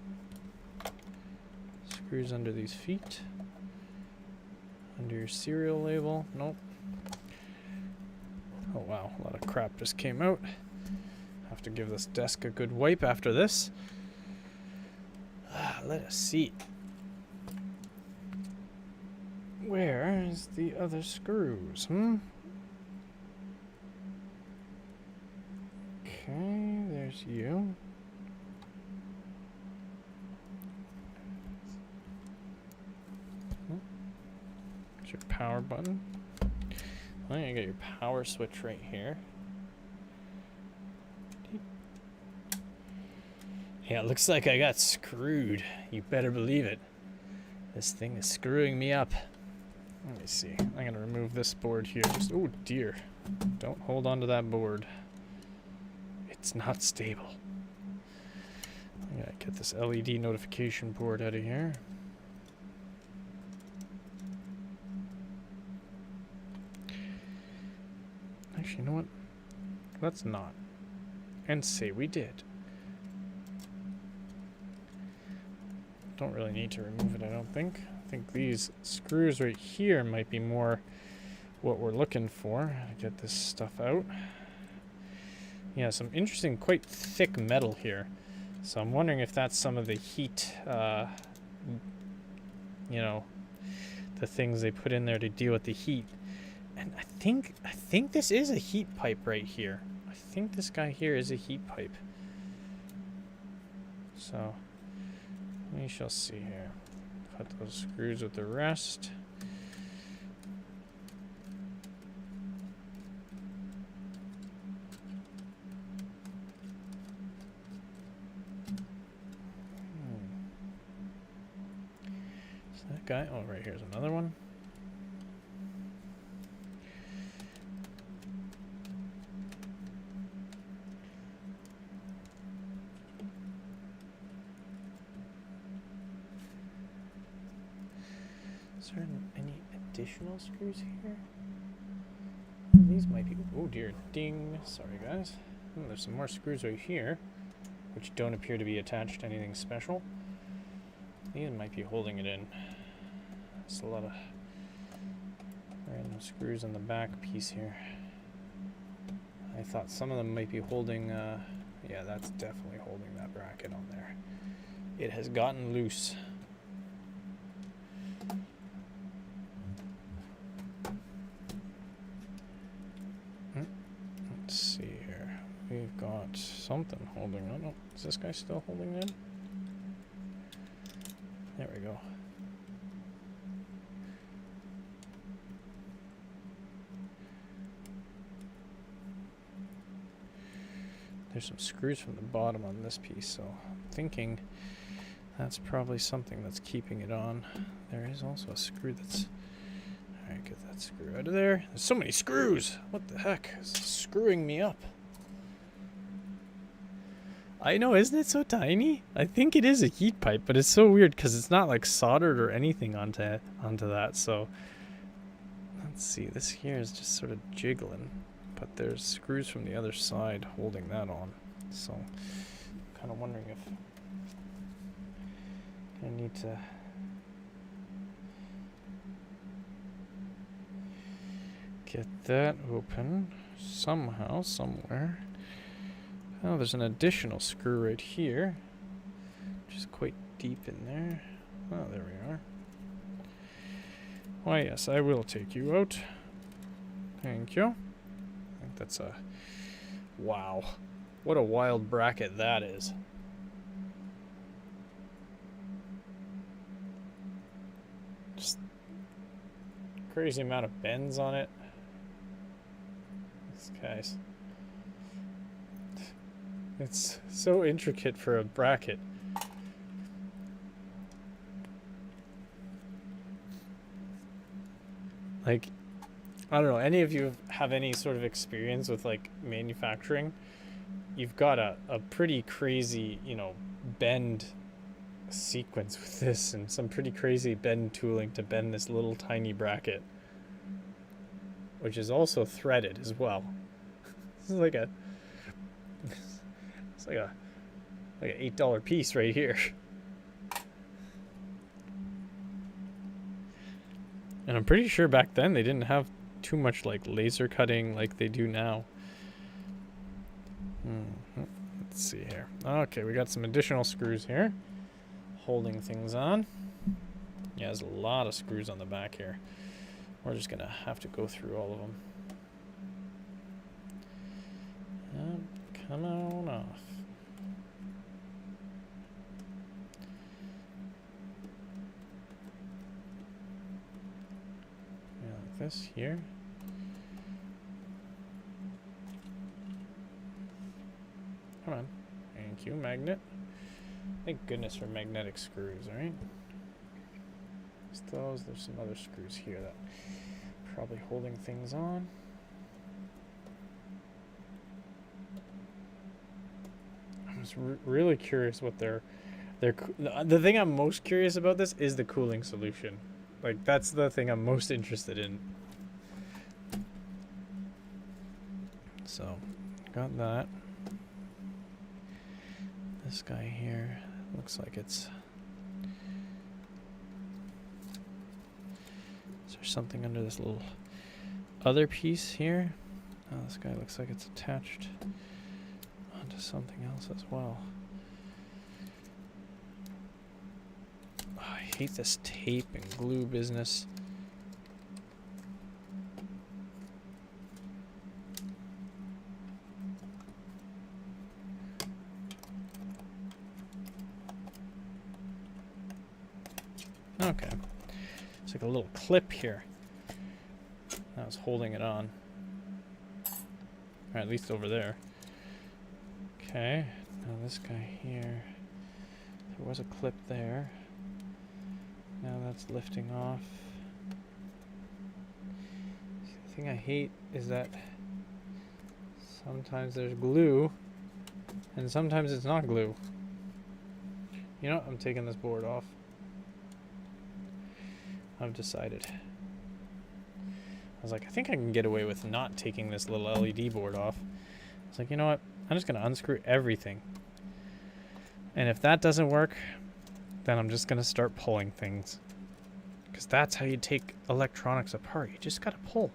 Screws under these feet. Under your serial label. Nope. Oh wow, a lot of crap just came out. Have to give this desk a good wipe after this. Let us see. Where is the other screws? Okay, there's you. There's your power button. Well, you got your power switch right here. Yeah, it looks like I got screwed. You better believe it. This thing is screwing me up. Let me see. I'm going to remove this board here. Oh dear. Don't hold on to that board. It's not stable. I gotta get this LED notification board out of here. Actually, you know what? Let's not. And say we did. Don't really need to remove it, I don't think. I think these screws right here might be more what we're looking for to get this stuff out. Yeah, some interesting, quite thick metal here. So I'm wondering if that's some of the heat, you know, the things they put in there to deal with the heat. And I think this is a heat pipe right here. I think this guy here is a heat pipe. So we shall see here. Put those screws with the rest. So that guy, oh, right here's another one. Is there any additional screws here? These might be, oh dear, ding. Sorry guys. Oh, there's some more screws right here, which don't appear to be attached to anything special. These might be holding it in. There's a lot of random screws on the back piece here. I thought some of them might be holding, yeah, that's definitely holding that bracket on there. It has gotten loose. Let's see here. We've got something holding on. Oh, is this guy still holding in? There we go. There's some screws from the bottom on this piece, so I'm thinking that's probably something that's keeping it on. There is also a screw that's... Alright, get that screw out of there. There's so many screws! What the heck? It's screwing me up. I know, isn't it so tiny? I think it is a heat pipe, but it's so weird because it's not like soldered or anything onto that, so... Let's see, this here is just sort of jiggling. But there's screws from the other side holding that on. So, I'm kind of wondering if I need to get that open somehow, somewhere. Oh, there's an additional screw right here, which is quite deep in there. Oh, there we are. Why, yes, I will take you out. Thank you. That's a... Wow. What a wild bracket that is. Just crazy amount of bends on it. This guy's... It's so intricate for a bracket. Like, I don't know, any of you have any sort of experience with like manufacturing? You've got a pretty crazy, you know, bend sequence with this, and some pretty crazy bend tooling to bend this little tiny bracket, which is also threaded as well. This is like it's like an $8 piece right here. And I'm pretty sure back then they didn't have too much like laser cutting like they do now. Let's see here. Okay, we got some additional screws here, holding things on. Yeah, there's a lot of screws on the back here. We're just gonna have to go through all of them. Come on off. Yeah, like this here. Come on. Thank you, magnet. Thank goodness for magnetic screws, right? There's some other screws here that are probably holding things on. I'm just really curious what the thing I'm most curious about this is the cooling solution. Like, that's the thing I'm most interested in. So, got that. This guy here looks like it's... Is there something under this little other piece here? Oh, this guy looks like it's attached onto something else as well. Oh, I hate this tape and glue business. Okay. It's like a little clip here. That was holding it on. Or at least over there. Okay. Now this guy here. There was a clip there. Now that's lifting off. The thing I hate is that sometimes there's glue and sometimes it's not glue. You know what? I'm taking this board off. I've decided. I was like, I think I can get away with not taking this little LED board off. I was like, you know what? I'm just going to unscrew everything. And if that doesn't work, then I'm just going to start pulling things. Because that's how you take electronics apart. You just got to pull.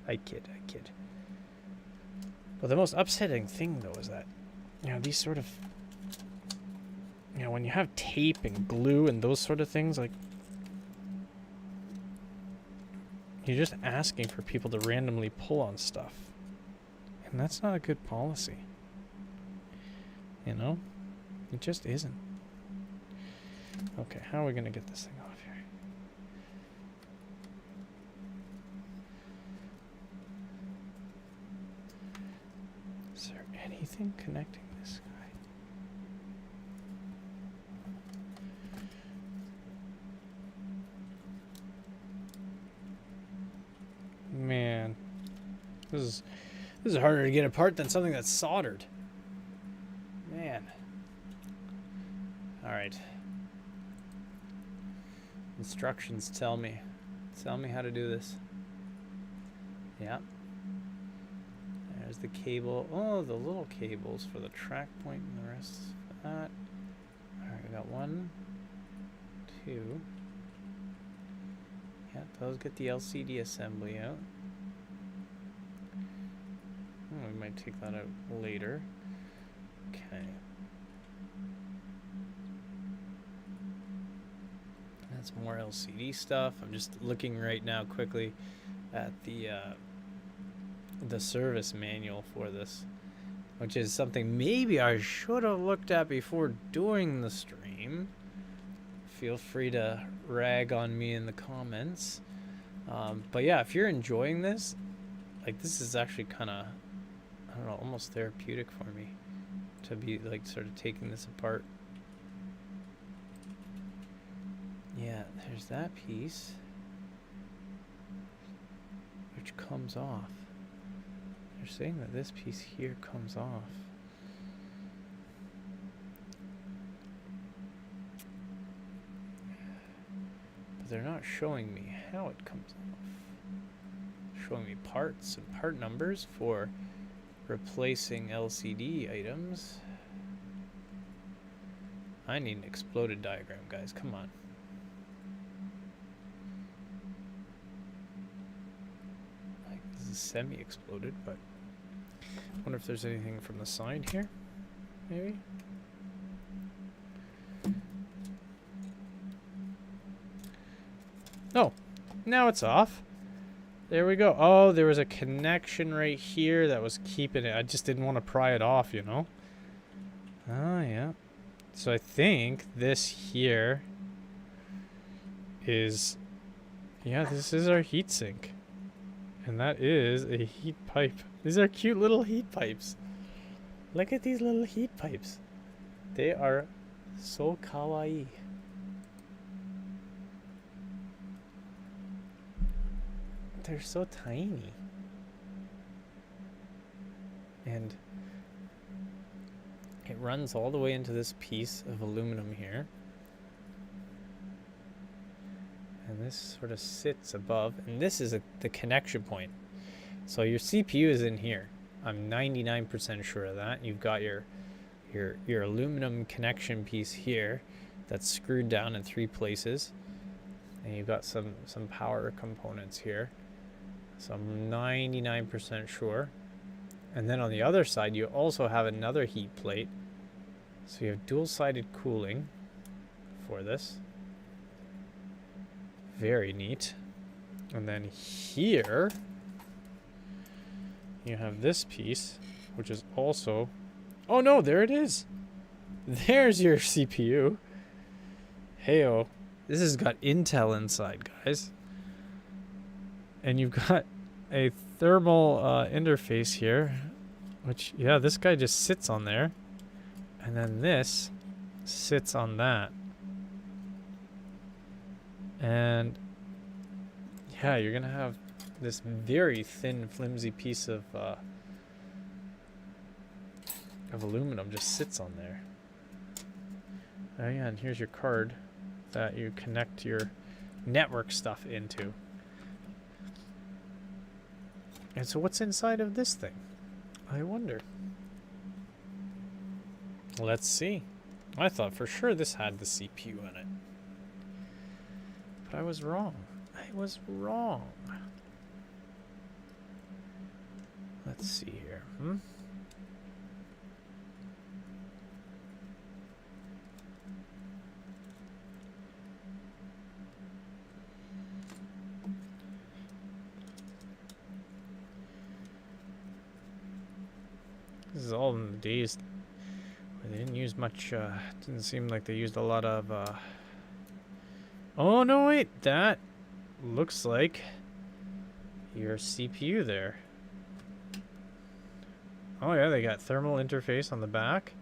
I kid. But the most upsetting thing, though, is that, you know, these sort of... You know, when you have tape and glue and those sort of things, like, you're just asking for people to randomly pull on stuff. And that's not a good policy. You know? It just isn't. Okay, how are we going to get this thing off here? Is there anything connecting this guy? Man, this is harder to get apart than something that's soldered. Man. All right. Instructions tell me how to do this. Yeah. There's the cable. Oh, the little cables for the track point and the rest of that. All right, we got 1, 2. Yeah, those get the LCD assembly out. Oh, we might take that out later. Okay. That's more LCD stuff. I'm just looking right now quickly at the service manual for this, which is something maybe I should have looked at before doing the stream. feel free to rag on me in the comments. But yeah, if you're enjoying this, like, this is actually kind of, I don't know, almost therapeutic for me to be like sort of taking this apart. Yeah, there's that piece, which comes off. They're saying that this piece here comes off. But they're not showing me how it comes off. Showing me parts and part numbers for replacing LCD items. I need an exploded diagram, guys. Come on. Like, this is semi-exploded, but I wonder if there's anything from the side here, maybe? Oh, now it's off. There we go. Oh, there was a connection right here that was keeping it. I just didn't want to pry it off, you know? Oh, yeah. So I think this here is... Yeah, this is our heatsink. And that is a heat pipe. These are cute little heat pipes. Look at these little heat pipes. They are so kawaii. They're so tiny. And it runs all the way into this piece of aluminum here. And this sort of sits above. And this is the connection point. So your CPU is in here. I'm 99% sure of that. You've got your aluminum connection piece here that's screwed down in 3 places. And you've got some power components here. So I'm 99% sure. And then on the other side, you also have another heat plate. So you have dual-sided cooling for this. Very neat. And then here, you have this piece, which is also... Oh no, there it is. There's your CPU. Heyo. This has got Intel inside, guys. And you've got a thermal interface here, which, yeah, this guy just sits on there. And then this sits on that. And, yeah, you're going to have this very thin, flimsy piece of aluminum just sits on there. Oh, yeah, and here's your card that you connect your network stuff into. And so what's inside of this thing? I wonder. Let's see. I thought for sure this had the CPU in it. But I was wrong. I was wrong. Let's see here. This is all in the days where they didn't use much, didn't seem like they used a lot of, oh no wait, that looks like your CPU there. Oh yeah, they got thermal interface on the back.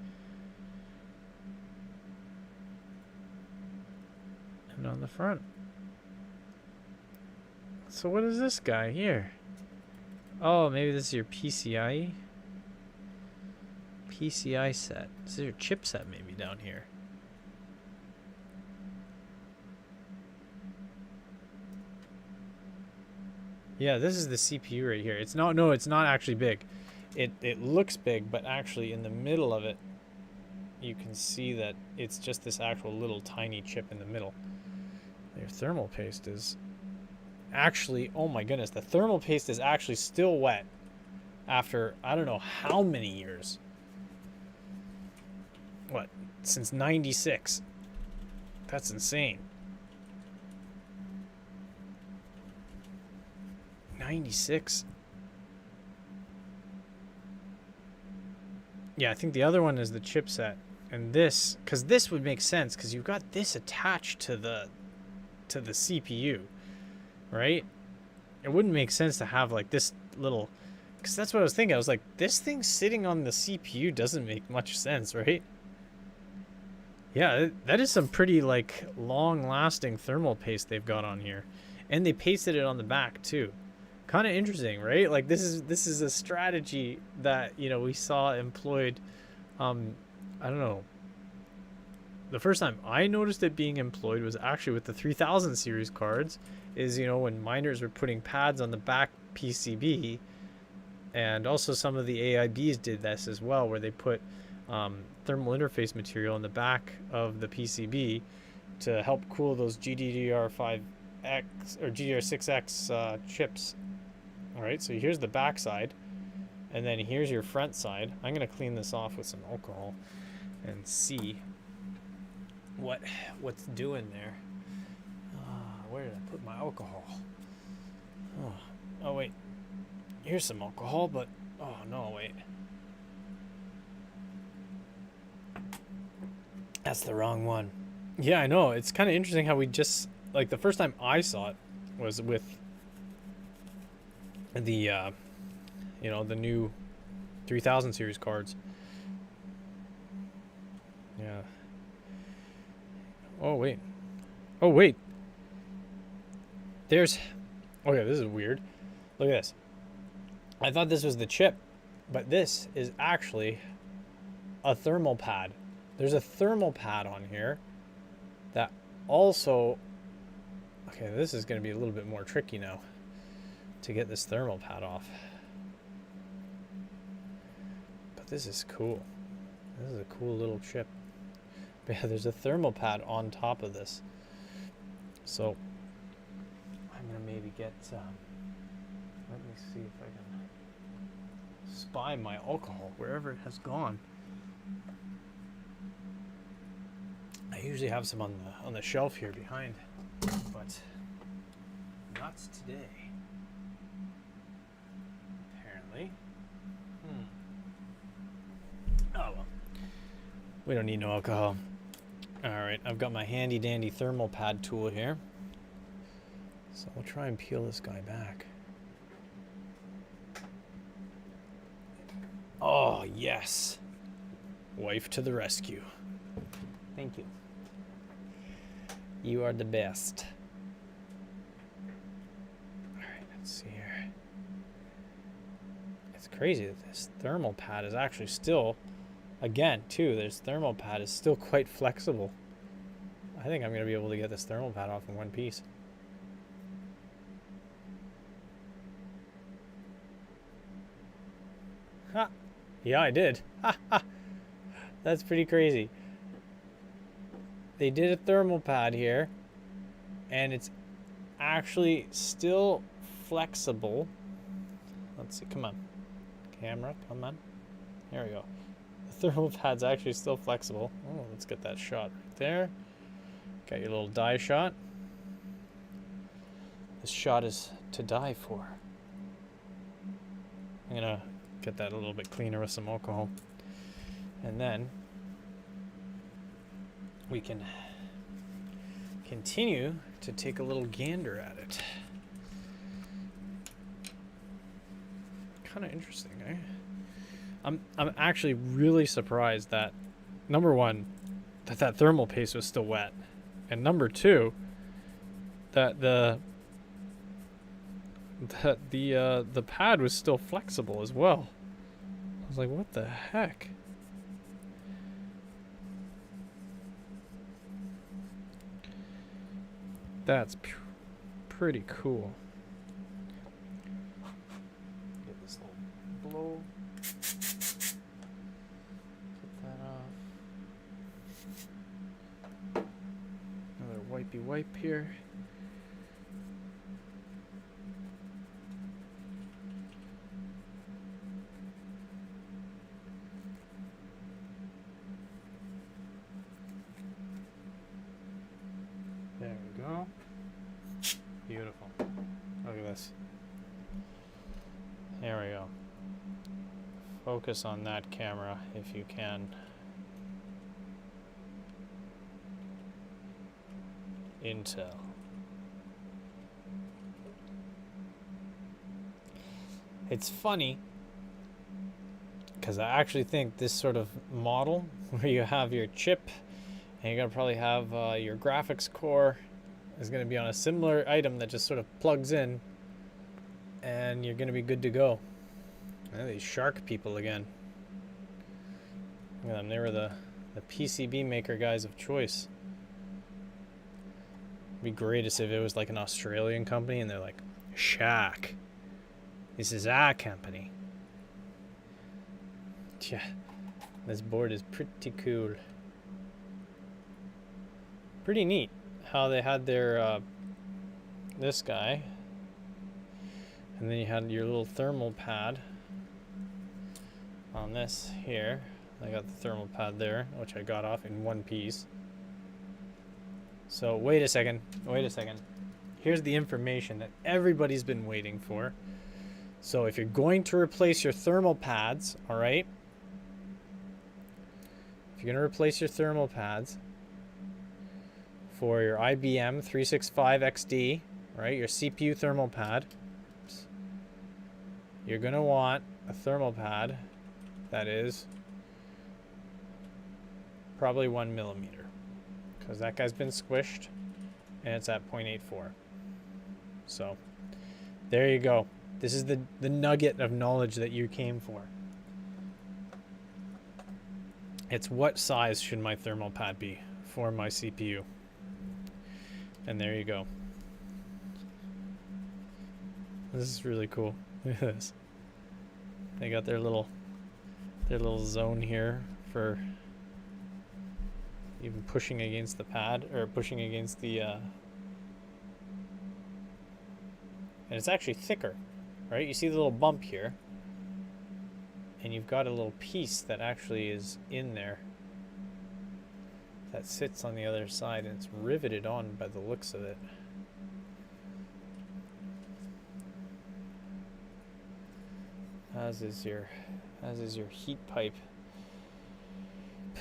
And on the front. So what is this guy here? Oh, maybe this is your PCIe? PCI set. This is your chipset maybe down here. Yeah, this is the CPU right here. It's not, no, it's not actually big. It looks big, but actually in the middle of it, you can see that it's just this actual little tiny chip in the middle. Your thermal paste is actually, oh my goodness, the thermal paste is actually still wet after I don't know how many years. What, since 96? That's insane. 96. Yeah, I think the other one is the chipset, And this, because this would make sense, because you've got this attached to the CPU, right? It wouldn't make sense to have like this little, because that's what I was thinking. I was like, this thing sitting on the CPU doesn't make much sense, right? Yeah, that is some pretty like long-lasting thermal paste they've got on here, and they pasted it on the back too. Kind of interesting, right? Like this is a strategy that, you know, we saw employed. I don't know. The first time I noticed it being employed was actually with the 3000 series cards. Is, you know, when miners were putting pads on the back PCB, and also some of the AIBs did this as well, where they put thermal interface material in the back of the PCB to help cool those GDDR5X or GDDR6X chips. All right, so here's the back side, and then here's your front side. I'm gonna clean this off with some alcohol and see what's doing there. Where did I put my alcohol? Oh wait, here's some alcohol, but oh no, wait, that's the wrong one. Yeah, I know. It's kind of interesting how we just, like, the first time I saw it was with the you know, the new 3000 series cards. Yeah. Oh wait. There's, okay, this is weird. Look at this. I thought this was the chip, but this is actually a thermal pad. There's a thermal pad on here that also, okay, this is going to be a little bit more tricky now to get this thermal pad off. But this is cool. This is a cool little chip. But yeah, there's a thermal pad on top of this. So I'm going to maybe get, let me see if I can spy my alcohol wherever it has gone. I usually have some on the shelf here behind, but not today. Apparently. Oh well. We don't need no alcohol. Alright, I've got my handy dandy thermal pad tool here. So we'll try and peel this guy back. Oh, yes. Wife to the rescue. Thank you. You are the best. Alright, let's see here. It's crazy that this thermal pad is actually still, again, too, this thermal pad is still quite flexible. I think I'm going to be able to get this thermal pad off in one piece. Ha! Yeah, I did. Ha ha! That's pretty crazy. They did a thermal pad here, and it's actually still flexible. Let's see, come on. Camera, come on. There we go. The thermal pad's actually still flexible. Oh, let's get that shot right there. Got your little die shot. This shot is to die for. I'm gonna get that a little bit cleaner with some alcohol. And then we can continue to take a little gander at it. Kind of interesting, eh? I'm actually really surprised that, number one, that thermal paste was still wet, and number two, that the pad was still flexible as well. I was like, what the heck? That's pretty cool. Get this little blow. Get that off. Another wipey wipe here. There we go. Beautiful. Look at this. There we go. Focus on that camera if you can. Intel. It's funny because I actually think this sort of model where you have your chip and you're gonna probably have your graphics core is gonna be on a similar item that just sort of plugs in, and you're gonna be good to go. And these Shark people again. Look at them. They were the PCB maker guys of choice. It'd be great if it was like an Australian company and they're like, Shark, this is our company. Yeah, this board is pretty cool. Pretty neat how they had their this guy, and then you had your little thermal pad on this here. I got the thermal pad there, which I got off in one piece. So wait a second. Here's the information that everybody's been waiting for. So if you're going to replace your thermal pads, all right? If you're going to replace your thermal pads for your IBM 365XD, right, your CPU thermal pad, you're going to want a thermal pad that is probably 1 millimeter, because that guy's been squished and it's at 0.84. So there you go. This is the nugget of knowledge that you came for. It's what size should my thermal pad be for my CPU? And there you go. This is really cool. Look at this. They got their little zone here for even pushing against the pad, or pushing against the and it's actually thicker, right? You see the little bump here, and you've got a little piece that actually is in there that sits on the other side, and it's riveted on by the looks of it. As is your heat pipe.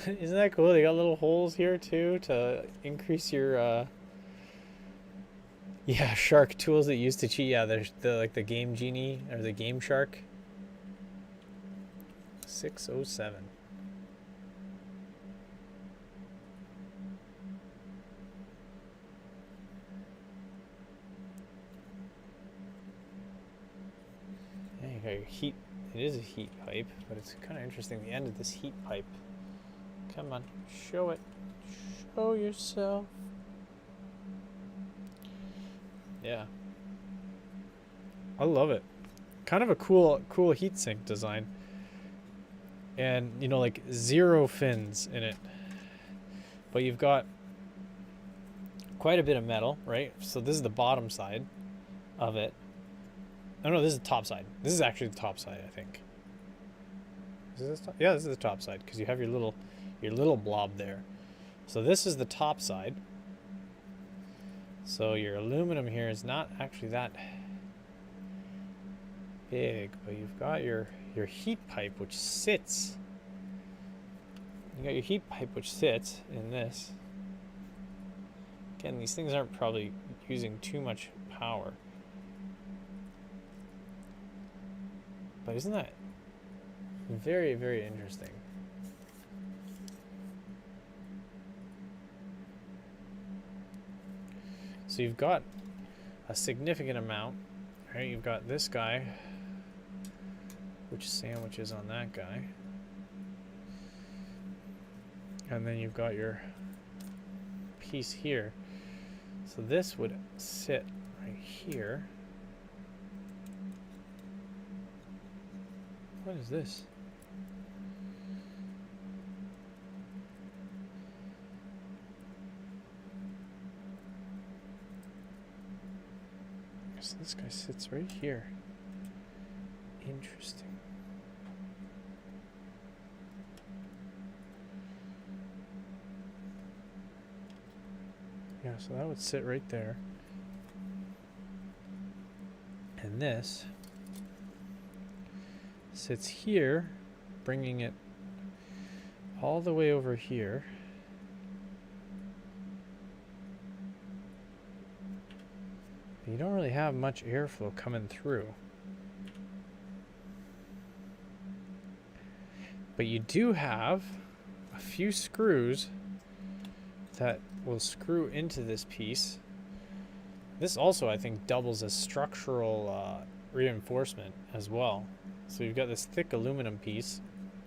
Isn't that cool? They got little holes here too to increase your yeah, Shark tools that used to cheat. Yeah, there's like the Game Genie or the Game Shark. 607. Yeah, you got your heat. It is a heat pipe, but it's kind of interesting. The end of this heat pipe. Come on, show it. Show yourself. Yeah. I love it. Kind of a cool heatsink design. And, you know, like 0 fins in it. But you've got quite a bit of metal, right? So this is the bottom side of it. Oh no, this is the top side. This is actually the top side, I think. Is this top? Yeah, this is the top side, because you have your little blob there. So this is the top side. So your aluminum here is not actually that big, but you've got your heat pipe, which sits. You got your heat pipe, which sits in this. Again, these things aren't probably using too much power. But isn't that very, very interesting? So you've got a significant amount, right? You've got this guy, which sandwiches on that guy. And then you've got your piece here. So this would sit right here. What is this? So this guy sits right here. Interesting. Yeah, so that would sit right there. And this sits here, bringing it all the way over here. You don't really have much airflow coming through. But you do have a few screws that will screw into this piece. This also, I think, doubles as structural reinforcement as well. So you've got this thick aluminum piece,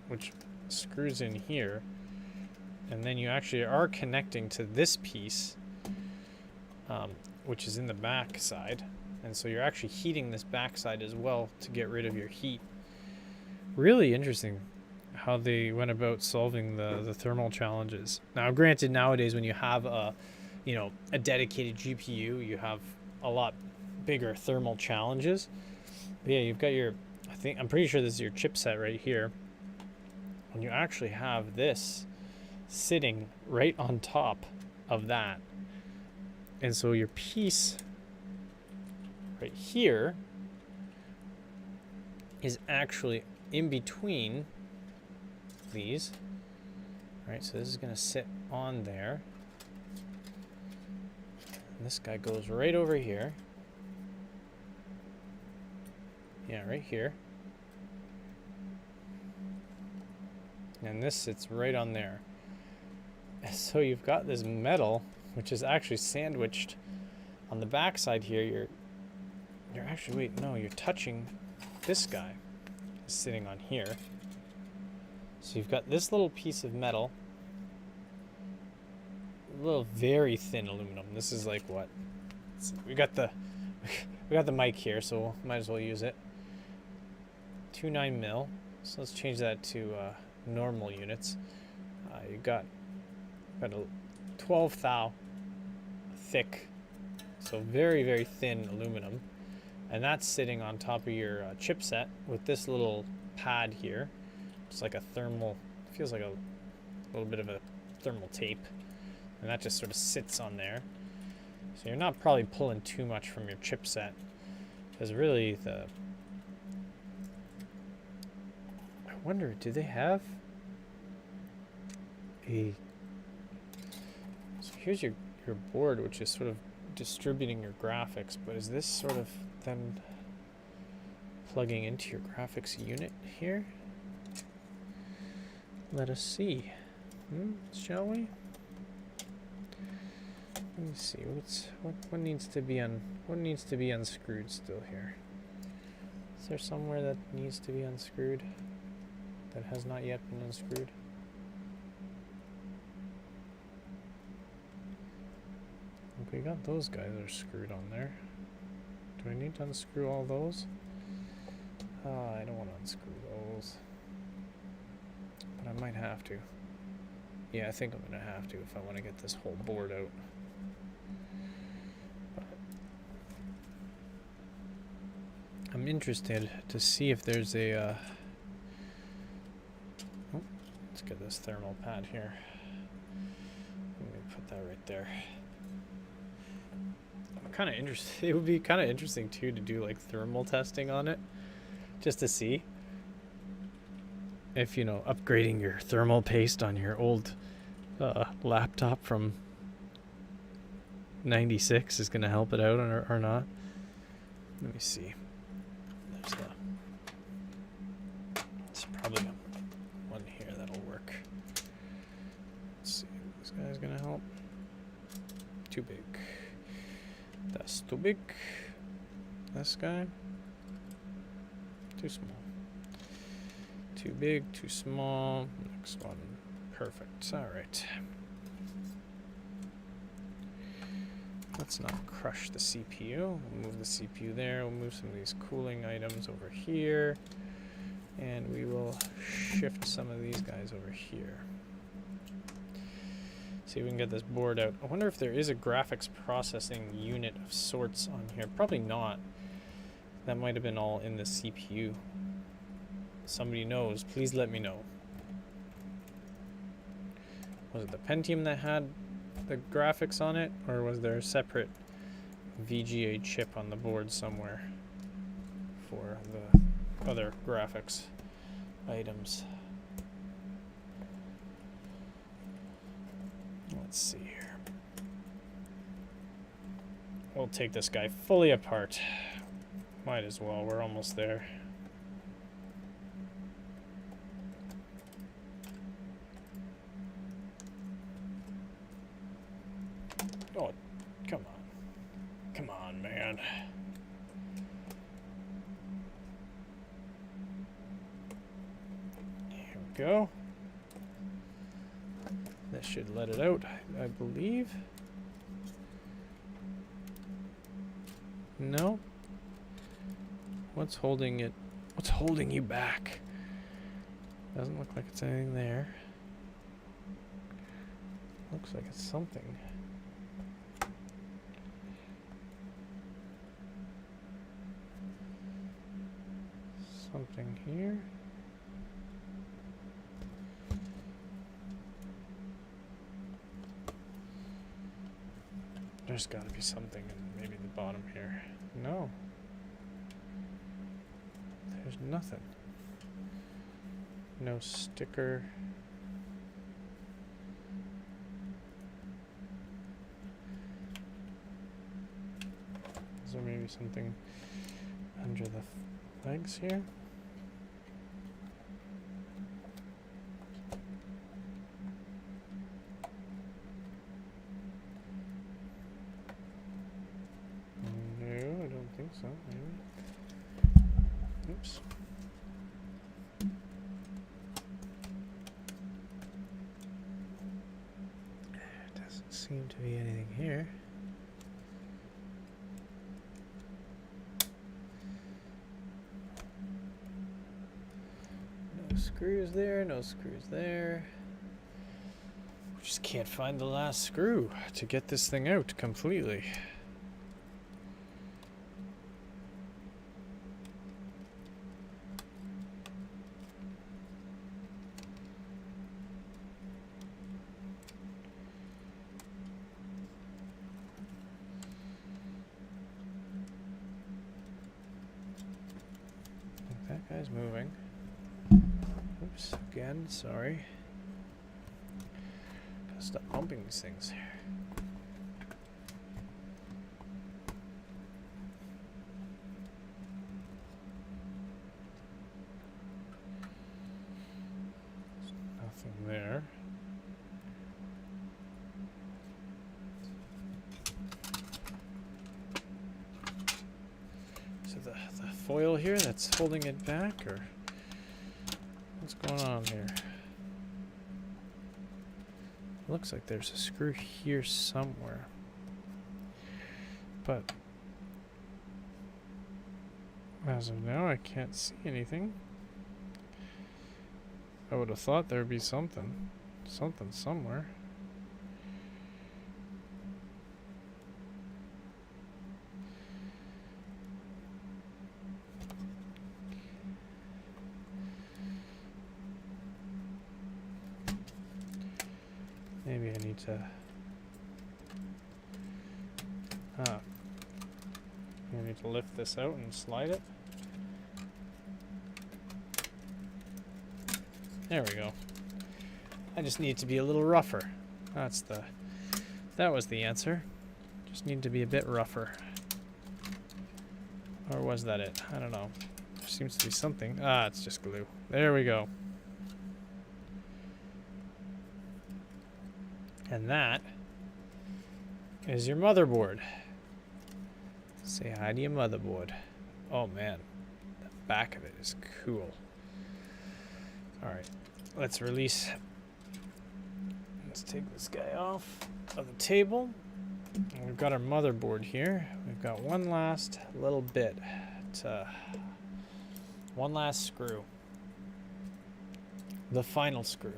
which screws in here. And then you actually are connecting to this piece, which is in the back side. And so you're actually heating this back side as well to get rid of your heat. Really interesting how they went about solving the thermal challenges. Now, granted, nowadays when you have a dedicated GPU, you have a lot bigger thermal challenges. But yeah, you've got your, I'm pretty sure this is your chipset right here. And you actually have this sitting right on top of that. And so your piece right here is actually in between these. All right, so this is going to sit on there. And this guy goes right over here. Yeah, right here. And this sits right on there. So you've got this metal, which is actually sandwiched on the back side here. You're actually, wait, no, you're touching this guy. Is sitting on here. So you've got this little piece of metal, a little very thin aluminum. This is like what? We got the mic here, so might as well use it. 2.9 mil. So let's change that to normal units. You got a 12 thou thick, so very, very thin aluminum. And that's sitting on top of your chipset with this little pad here. It's like a thermal, feels like a little bit of a thermal tape. And that just sort of sits on there. So you're not probably pulling too much from your chipset. Because really I wonder, do they have a... So here's your board, which is sort of distributing your graphics, but is this sort of then plugging into your graphics unit here? Let us see. Shall we? Let me see. What needs to be unscrewed still here? Is there somewhere that needs to be unscrewed that has not yet been unscrewed? We got those guys that are screwed on there. Do I need to unscrew all those? I don't want to unscrew those. But I might have to. Yeah, I think I'm going to have to if I want to get this whole board out. But I'm interested to see if there's a... Oh, let's get this thermal pad here. Let me put that right there. Kind of interesting. It would be kind of interesting too to do like thermal testing on it, just to see if, you know, upgrading your thermal paste on your old laptop from '96 is going to help it out or not. Let me see. There's probably one here that'll work. Let's see. This guy's going to help. Too big. That's too big. This guy. Too small. Too big, too small. Next one. Perfect. Alright. Let's not crush the CPU. We'll move the CPU there. We'll move some of these cooling items over here. And we will shift some of these guys over here. See if we can get this board out. I wonder if there is a graphics processing unit of sorts on here. Probably not. That might have been all in the CPU. Somebody knows, please let me know. Was it the Pentium that had the graphics on it, or was there a separate VGA chip on the board somewhere for the other graphics items? Let's see here. we'll take this guy fully apart. Might as well, we're almost there. Oh, come on. Come on, man. Here we go. This should let it out, I believe. No? What's holding it? What's holding you back? Doesn't look like it's anything there. Looks like it's something. Something here. There's got to be something in maybe the bottom here. No. There's nothing. No sticker. Is there maybe something under the legs here? So, maybe. Oops. There doesn't seem to be anything here. No screws there, no screws there. We just can't find the last screw to get this thing out completely. That guy's moving. Oops, again, sorry. Gotta stop bumping these things here. There's nothing there. The foil here that's holding it back, or what's going on here? Looks like there's a screw here somewhere, but as of now I can't see anything. I would have thought there would be something somewhere. Maybe I need to... I need to lift this out and slide it. There we go. I just need to be a little rougher. That was the answer. Just need to be a bit rougher. Or was that it? I don't know. There seems to be something. Ah, it's just glue. There we go. And that is your motherboard. Say hi to your motherboard. Oh man, the back of it is cool. Alright, let's release. Let's take this guy off of the table. And we've got our motherboard here. We've got one last little bit. One last screw. The final screw.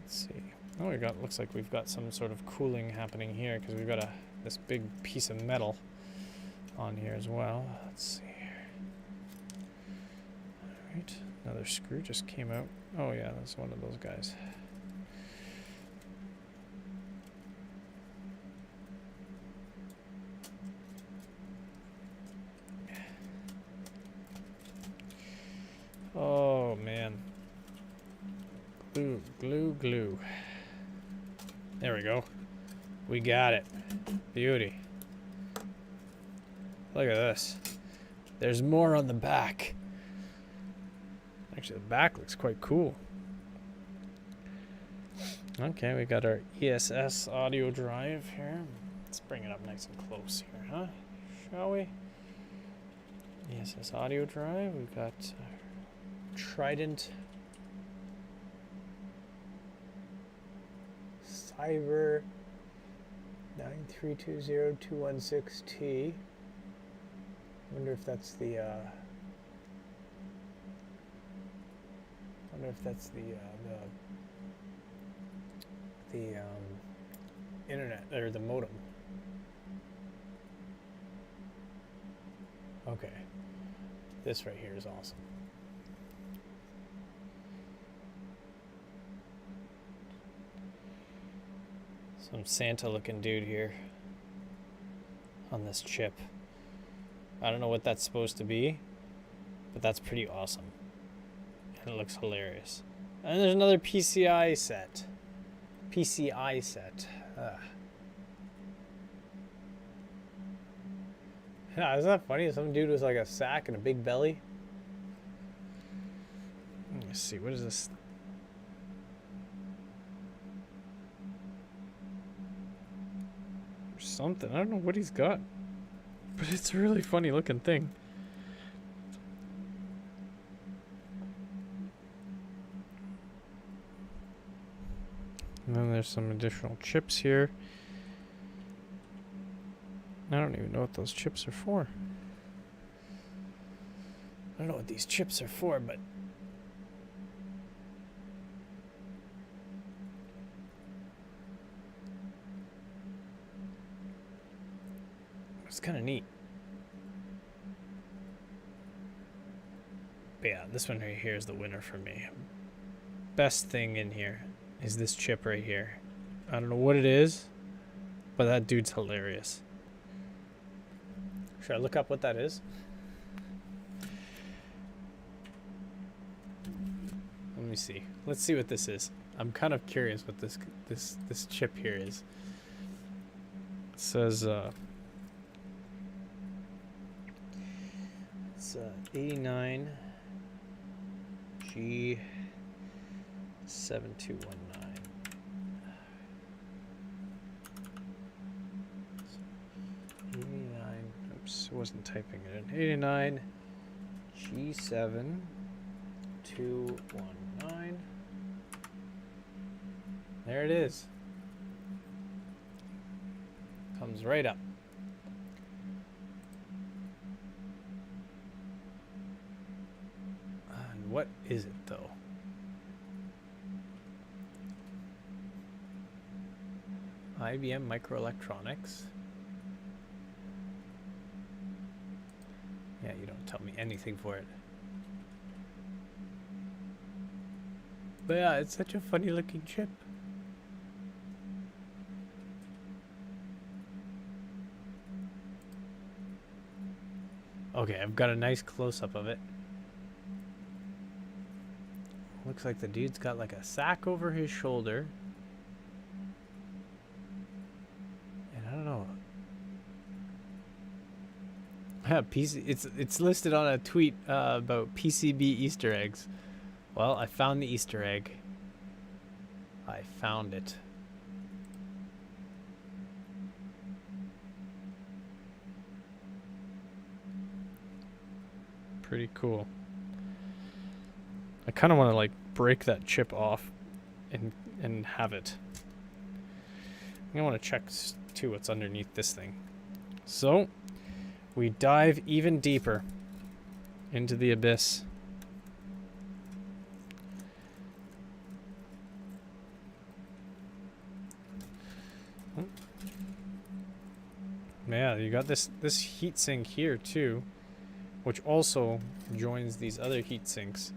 Let's see. Oh, looks like we've got some sort of cooling happening here because we've got this big piece of metal on here as well. Let's see here. Alright, another screw just came out. Oh yeah, that's one of those guys. Oh man. Glue, glue. There we go. We got it. Beauty. Look at this. There's more on the back. Actually, the back looks quite cool. Okay, we got our ESS audio drive here. Let's bring it up nice and close here, huh? Shall we? ESS audio drive. We've got Trident Cyber 9320216T. Wonder if that's the internet or the modem. Okay, this right here is awesome. Some Santa-looking dude here on this chip. I don't know what that's supposed to be, but that's pretty awesome. And it looks hilarious. And there's another PCI set. Yeah, isn't that funny? Some dude with like a sack and a big belly. Let me see, what is this? Something. I don't know what he's got. But it's a really funny looking thing. And then there's some additional chips here. I don't even know what those chips are for. I don't know what these chips are for, but it's kind of neat. But yeah, this one right here is the winner for me. Best thing in here is this chip right here. I don't know what it is, but that dude's hilarious. Should I look up what that is? Let me see. Let's see what this is. I'm kind of curious what this chip here is. It says it's 89 G7219. 89. Oops, I wasn't typing it in. 89 G7219. There it is. Comes right up. And what is it though? IBM microelectronics. Yeah, you don't tell me anything for it. But yeah, it's such a funny looking chip. Okay, I've got a nice close-up of it. Looks like the dude's got like a sack over his shoulder. And I don't know. Yeah, it's listed on a tweet about PCB Easter eggs. Well, I found the Easter egg. I found it. Pretty cool. I kind of want to like break that chip off and have it. I want to check too what's underneath this thing. So we dive even deeper into the abyss. Yeah, you got this heatsink here too, which also joins these other heat sinks.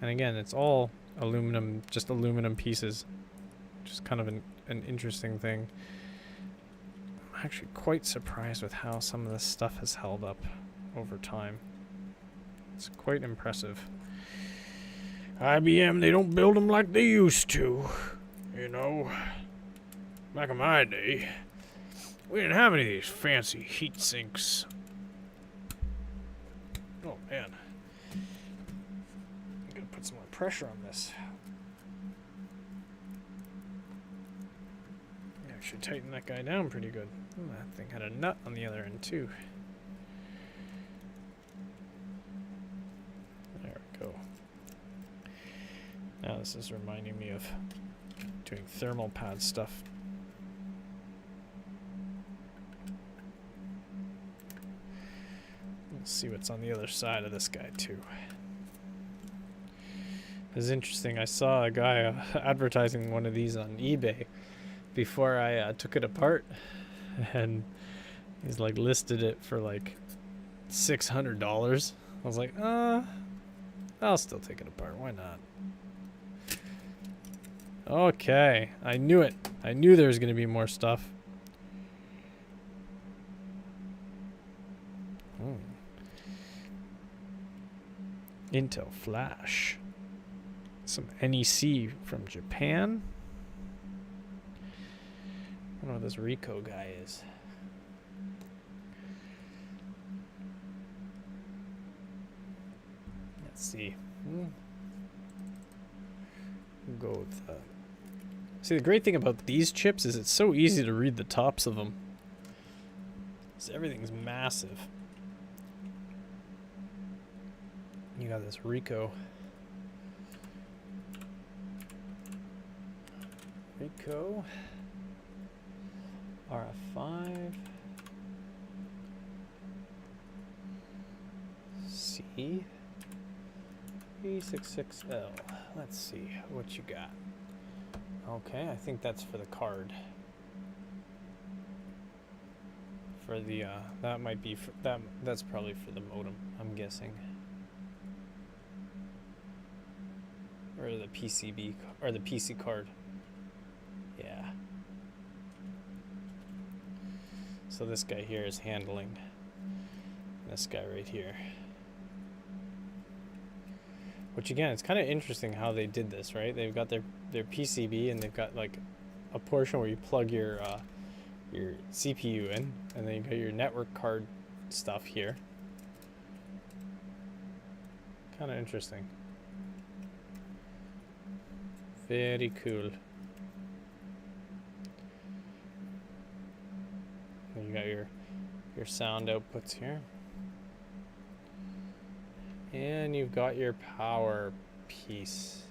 And again, it's all aluminum, just aluminum pieces. Just kind of an interesting thing. I'm actually quite surprised with how some of this stuff has held up over time. It's quite impressive. IBM, they don't build them like they used to. You know, back in my day, we didn't have any of these fancy heat sinks. Oh man, I'm gonna put some more pressure on this. Actually tighten that guy down pretty good. Ooh, that thing had a nut on the other end too. There we go. Now this is reminding me of doing thermal pad stuff. Let's see what's on the other side of this guy too. It's interesting, I saw a guy advertising one of these on eBay before I took it apart, and he's like listed it for like $600. I was like, I'll still take it apart, why not? Okay, I knew it. I knew there was going to be more stuff. Intel Flash. Some NEC from Japan. I don't know what this Rico guy is. Let's see. We'll go with see, the great thing about these chips is it's so easy to read the tops of them. So everything's massive. You got this Rico RF5 C E66L. Let's see what you got. Okay, I think that's for the card. For the that might be for that's probably for the modem, I'm guessing. Or the PCB or the PC card. Yeah. So this guy here is handling this guy right here. Which again, it's kind of interesting how they did this, right? They've got their PCB and they've got like a portion where you plug your CPU in, and then you got your network card stuff here. Kind of interesting. Very cool. And you got your sound outputs here. And you've got your power piece.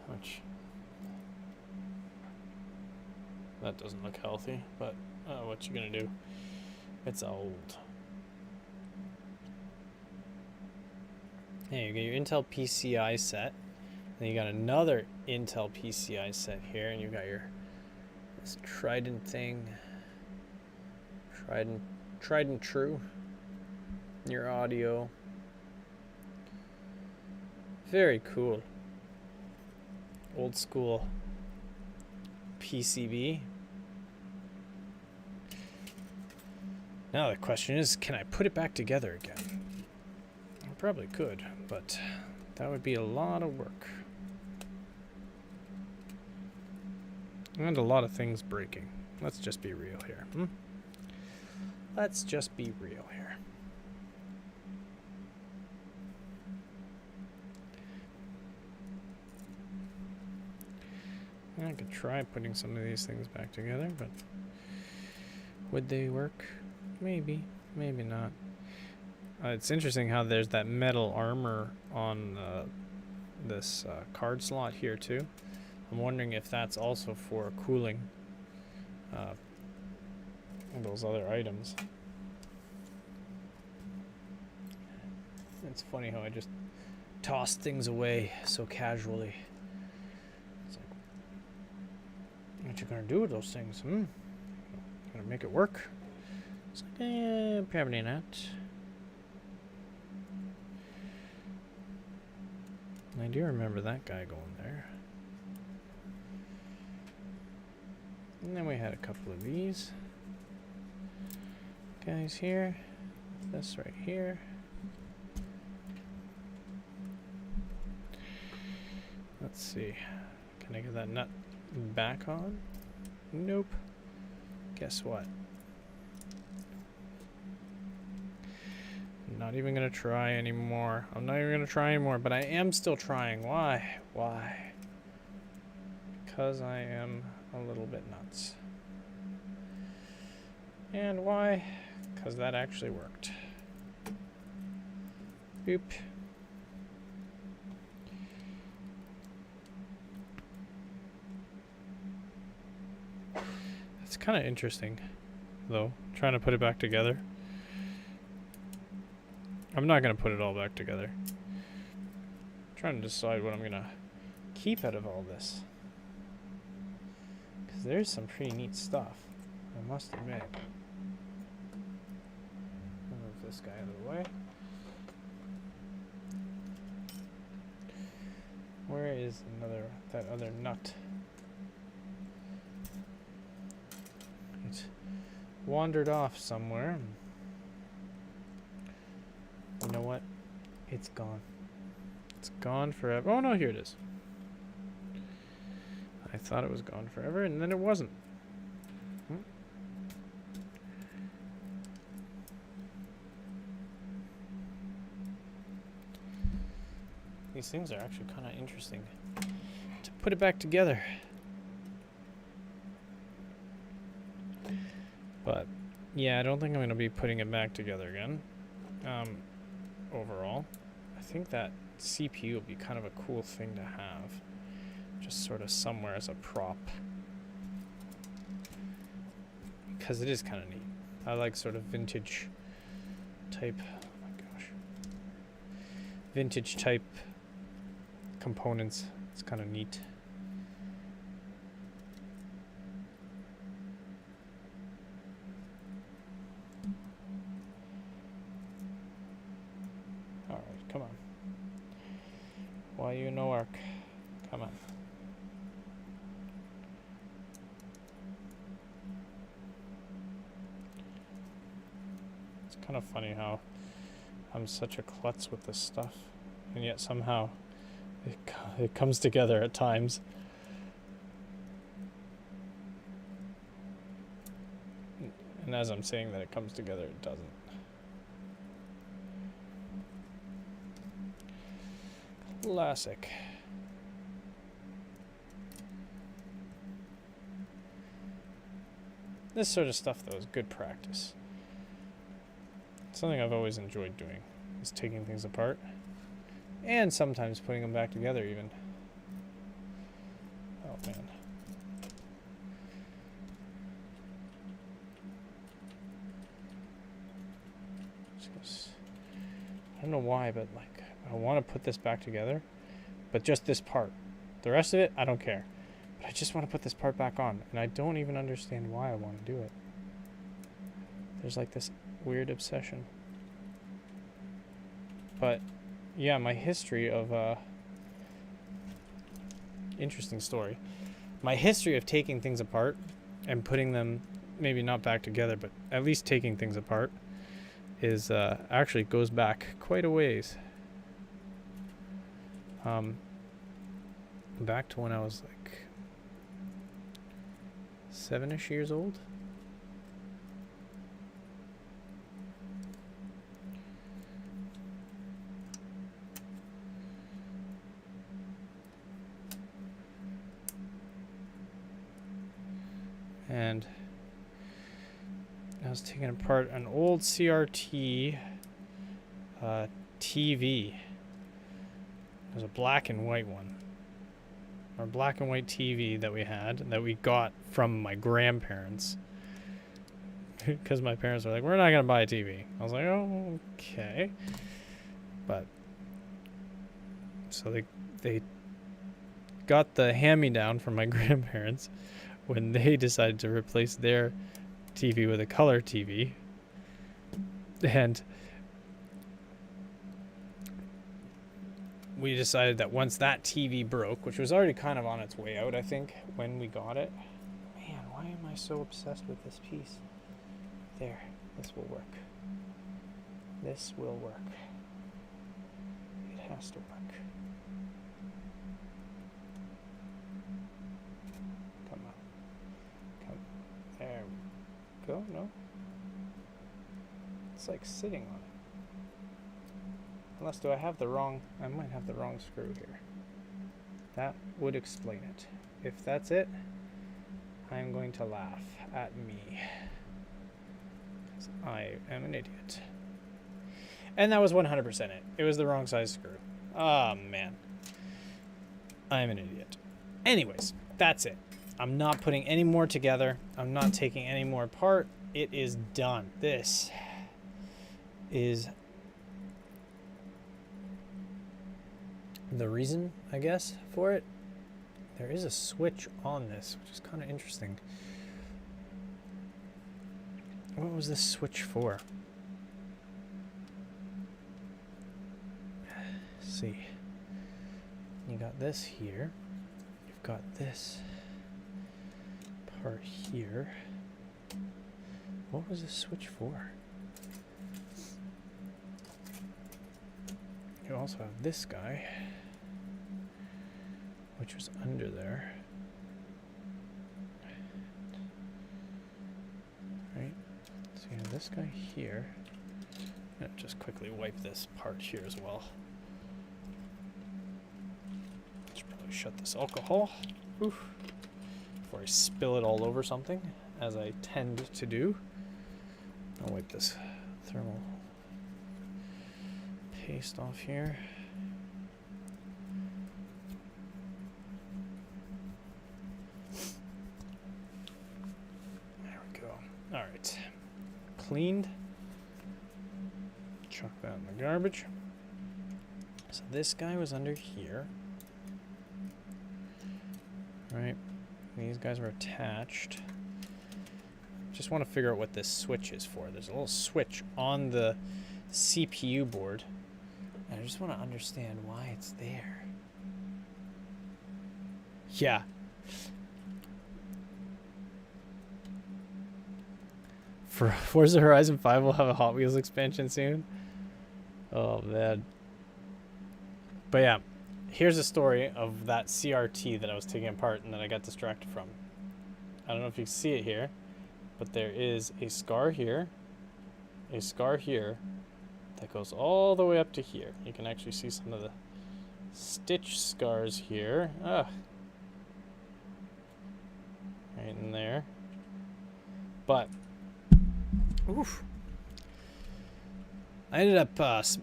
Which that doesn't look healthy, but what you gonna do? It's old. Hey, you got your Intel PCI set. Then you got another Intel PCI set here, and you got this Trident thing. Trident True. Your audio. Very cool. Old school PCB. Now the question is, can I put it back together again? I probably could, but that would be a lot of work. And a lot of things breaking. Let's just be real here. Let's just be real here. I could try putting some of these things back together, but would they work? Maybe, maybe not. It's interesting how there's that metal armor on this card slot here too. I'm wondering if that's also for cooling those other items. It's funny how I just toss things away so casually. It's like, what you gonna do with those things? Gonna make it work? It's like, probably not. I do remember that guy going there. And then we had a couple of these guys here. This right here. Let's see. Can I get that nut back on? Nope. Guess what? I'm not even gonna try anymore. I'm not even gonna try anymore, but I am still trying. Why? Why? Because I am a little bit nuts. And why? Because that actually worked. Boop. It's kind of interesting, though, trying to put it back together. I'm not going to put it all back together. I'm trying to decide what I'm going to keep out of all this. Because there's some pretty neat stuff, I must admit. Move this guy out of the way. Where is that other nut? It wandered off somewhere. You know what? It's gone. It's gone forever. Oh no, here it is. I thought it was gone forever, and then it wasn't. These things are actually kind of interesting to put it back together. But yeah, I don't think I'm going to be putting it back together again. Overall, I think that CPU will be kind of a cool thing to have, just sort of somewhere as a prop, because it is kind of neat. I like sort of vintage type, oh my gosh, vintage type components. It's kind of neat. All right, come on. Why you no work? Come on. It's kind of funny how I'm such a klutz with this stuff, and yet somehow it comes together at times. And as I'm saying that it comes together, it doesn't. Classic. This sort of stuff, though, is good practice. Something I've always enjoyed doing is taking things apart. And sometimes putting them back together, even. Oh, man. I don't know why, but, like, I want to put this back together. But just this part. The rest of it, I don't care. But I just want to put this part back on. And I don't even understand why I want to do it. There's, like, this weird obsession. But yeah, my history of interesting story. My history of taking things apart and putting them maybe not back together, but at least taking things apart is actually goes back quite a ways. Back to when I was like 7-ish years old. And I was taking apart an old CRT TV. It was a black and white one. Our black and white TV that we had, that we got from my grandparents. Because my parents were like, we're not going to buy a TV. I was like, oh, okay. But, so they got the hand-me-down from my grandparents when they decided to replace their TV with a color TV. And we decided that once that TV broke, which was already kind of on its way out, I think, when we got it. Man, why am I so obsessed with this piece? There, this will work. This will work. It has to work. looks like sitting on it. Unless, do I have the wrong... I might have the wrong screw here. That would explain it. If that's it, I'm going to laugh at me. 'Cause I am an idiot. And that was 100% it. It was the wrong size screw. Oh, man. I'm an idiot. Anyways, that's it. I'm not putting any more together. I'm not taking any more apart. It is done. This is the reason, I guess, for it. There is a switch on this, which is kind of interesting. What was this switch for? Let's see. You got this here. You've got this part here. What was this switch for? You also have this guy, which was under there. Right? So you have this guy here. I'm gonna just quickly wipe this part here as well. Should probably shut this alcohol. Oof. Before I spill it all over something, as I tend to do. I'll wipe this thermal paste off here. There we go. All right. Cleaned. Chuck that in the garbage. So this guy was under here. Right. These guys were attached. Just want to figure out what this switch is for. There's a little switch on the CPU board. And I just want to understand why it's there. Yeah. For Forza Horizon 5 will have a Hot Wheels expansion soon. Oh, man. But yeah, here's a story of that CRT that I was taking apart and that I got distracted from. I don't know if you can see it here, but there is a scar here, a scar here, that goes all the way up to here. You can actually see some of the stitch scars here. Ah. Right in there. But, oof. I ended up,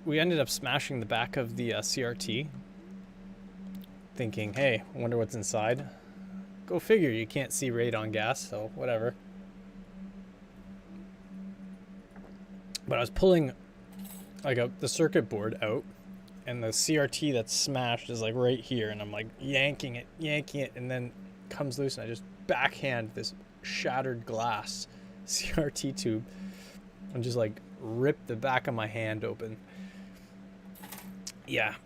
we ended up smashing the back of the CRT. Thinking, hey, I wonder what's inside. Go figure, you can't see radon gas, so whatever. But I was pulling like the circuit board out, and the CRT that's smashed is like right here, and I'm like yanking it, and then it comes loose, and I just backhand this shattered glass CRT tube and just like rip the back of my hand open. Yeah.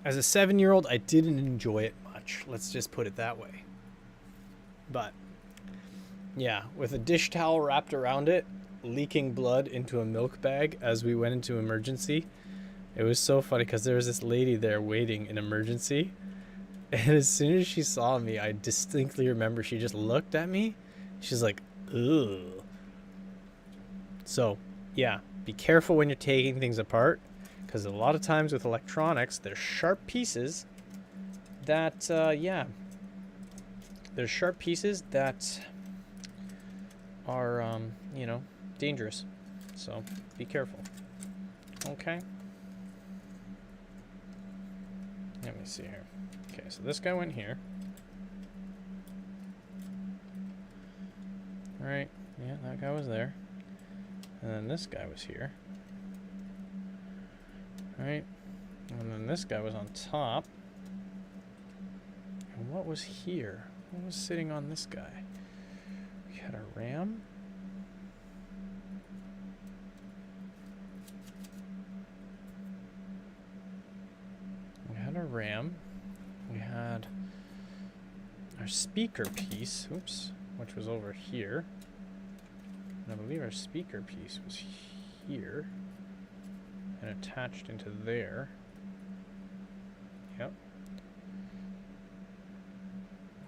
As a 7-year-old, I didn't enjoy it much. Let's just put it that way. But yeah, with a dish towel wrapped around it, leaking blood into a milk bag as we went into emergency. It was so funny because there was this lady there waiting in emergency, and as soon as she saw me, I distinctly remember she just looked at me. She's like, ugh. So yeah, be careful when you're taking things apart, because a lot of times with electronics, there's sharp pieces that there's sharp pieces that are you know, dangerous, so be careful. Okay, let me see here. Okay, so this guy went here. All right, yeah, that guy was there, and then this guy was here. All right, and then this guy was on top. And what was here? What was sitting on this guy? We had a RAM. We had our speaker piece, oops, which was over here. And I believe our speaker piece was here and attached into there. Yep.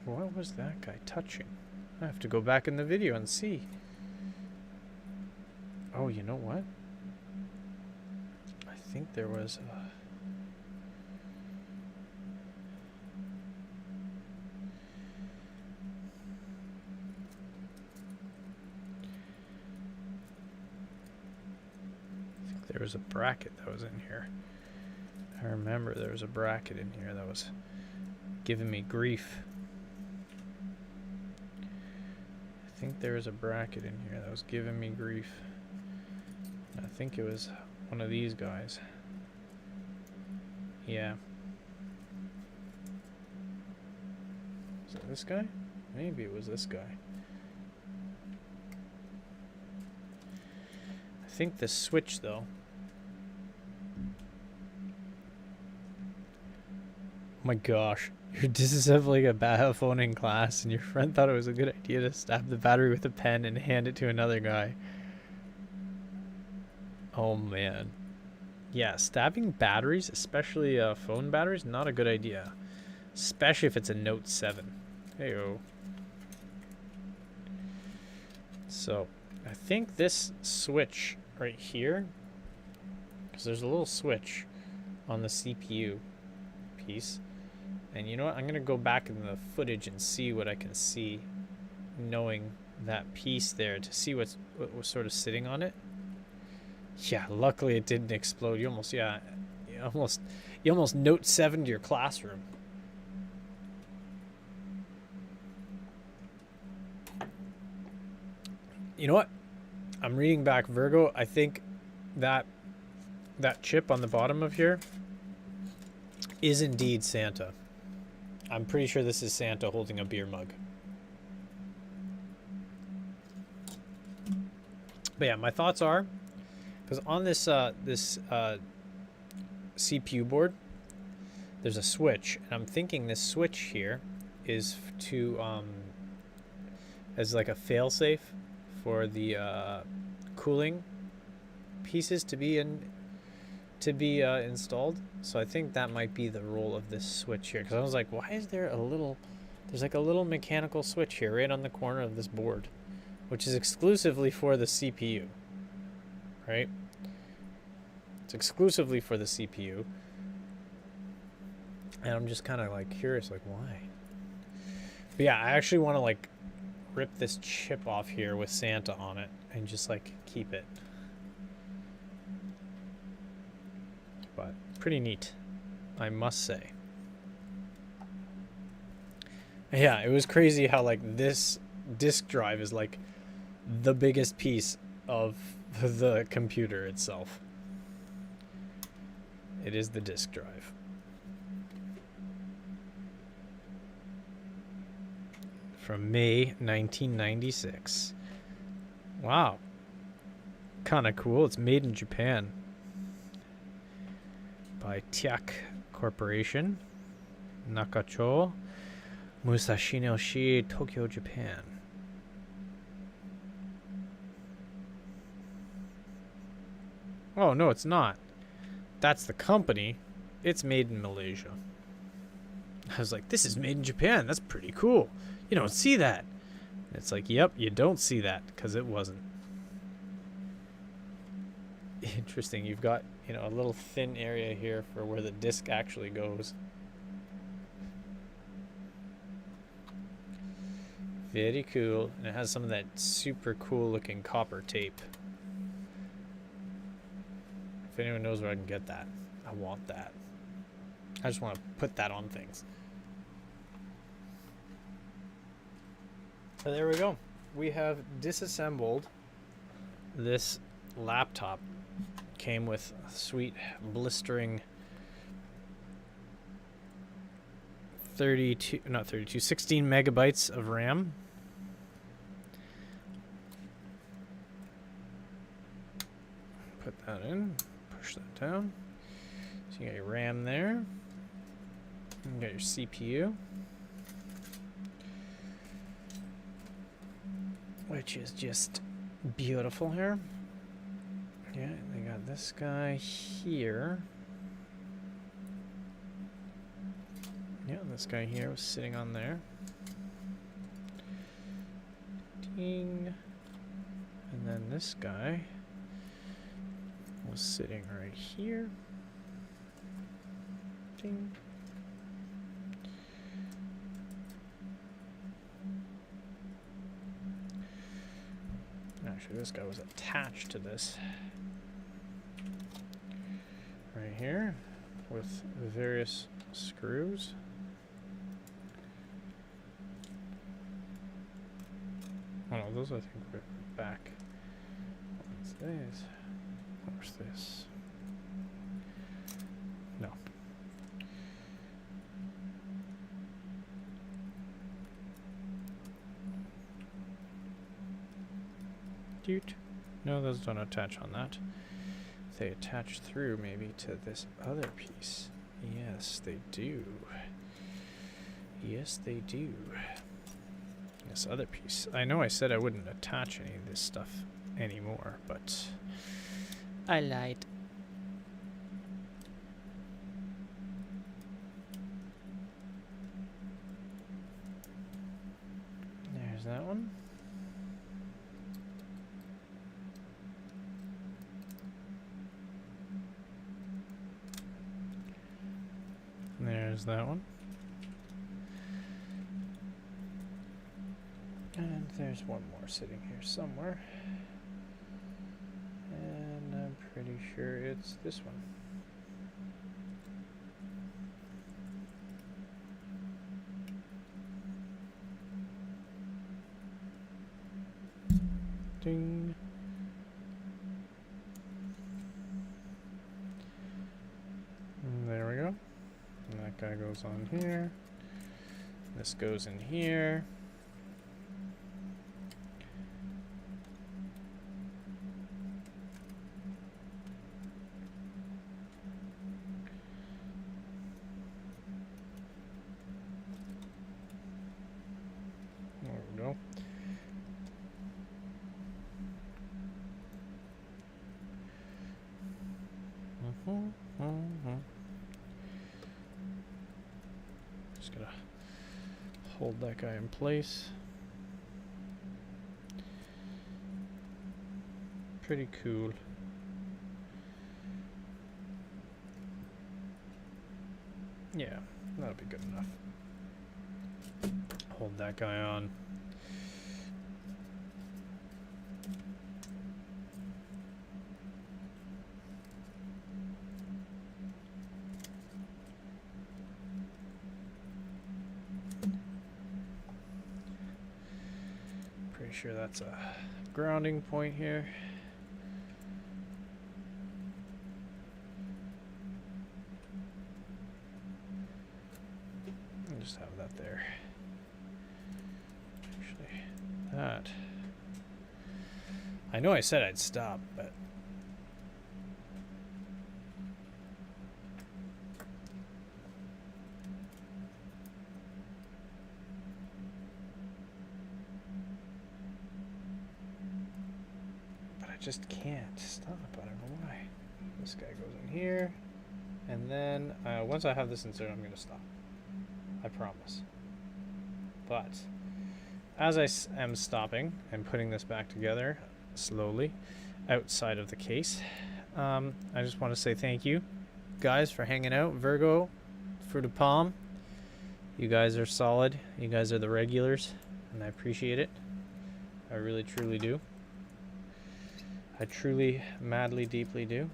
What was that guy touching? I have to go back in the video and see. Oh, you know what? I think there was there was a bracket that was in here. I remember there was a bracket in here that was giving me grief. I think there was a bracket in here that was giving me grief. I think it was one of these guys. Yeah. Is it this guy? Maybe it was this guy. I think the switch, though. Oh my gosh. You're disassembling a bad phone in class and your friend thought it was a good idea to stab the battery with a pen and hand it to another guy. Oh man. Yeah, stabbing batteries, especially phone batteries, not a good idea. Especially if it's a Note 7. Hey-o. So, I think this switch right here, because there's a little switch on the CPU piece. And you know what? I'm going to go back in the footage and see what I can see, knowing that piece there, to see what was sort of sitting on it. Yeah, luckily it didn't explode. You almost Note 7 to your classroom. You know what? I'm reading back Virgo. I think that chip on the bottom of here is indeed Santa. I'm pretty sure this is Santa holding a beer mug. But yeah, my thoughts are, because on this CPU board, there's a switch, and I'm thinking this switch here is to as like a failsafe for the cooling pieces to be installed. So I think that might be the role of this switch here, because I was like, why is there there's like a little mechanical switch here right on the corner of this board, which is exclusively for the CPU, right? It's exclusively for the CPU. And I'm just kind of like curious, like why? But yeah, I actually want to like rip this chip off here with Santa on it and just like keep it. But pretty neat, I must say. Yeah, it was crazy how like this disk drive is like the biggest piece of the computer itself. It is the disk drive. From May 1996. Wow. Kind of cool. It's made in Japan by Tiak Corporation, Nakacho, Musashinoshi, Tokyo, Japan. Oh, no, it's not. That's the company. It's made in Malaysia. I was like, this is made in Japan. That's pretty cool. You don't see that. And it's like, yep, you don't see that because it wasn't. Interesting. You've got, you know, a little thin area here for where the disc actually goes. Very cool. And it has some of that super cool looking copper tape. If anyone knows where I can get that, I want that. I just want to put that on things. So there we go. We have disassembled this laptop. Came with a sweet blistering 16 megabytes of RAM. Put that in, push that down. So you got your RAM there. You got your CPU, which is just beautiful here. Yeah, they got this guy here. Yeah, this guy here was sitting on there. Ding. And then this guy sitting right here. Ding. Actually, this guy was attached to this right here with various screws. Oh no, those I think were back. What's this? What's this? No. Dude. No, those don't attach on that. They attach through maybe to this other piece. Yes, they do. Yes, they do. This other piece. I know I said I wouldn't attach any of this stuff anymore, but I lied. There's that one. There's that one. And there's one more sitting here somewhere. And I'm pretty sure it's this one. Ding. And there we go. And that guy goes on here. This goes in here. There we go. Just gotta hold that guy in place. Pretty cool. Yeah, that'll be good enough. Hold that guy on. Pretty sure that's a grounding point here. I'll just have that there. Actually, that. I know I said I'd stop, but I just can't stop. I don't know why. This guy goes in here, and then once I have this inserted, I'm going to stop. I promise. But as I am stopping and putting this back together slowly outside of the case, I just want to say thank you guys for hanging out. Virgo, Fruit of Palm, you guys are solid. You guys are the regulars, and I appreciate it. I really truly do. I truly, madly, deeply do.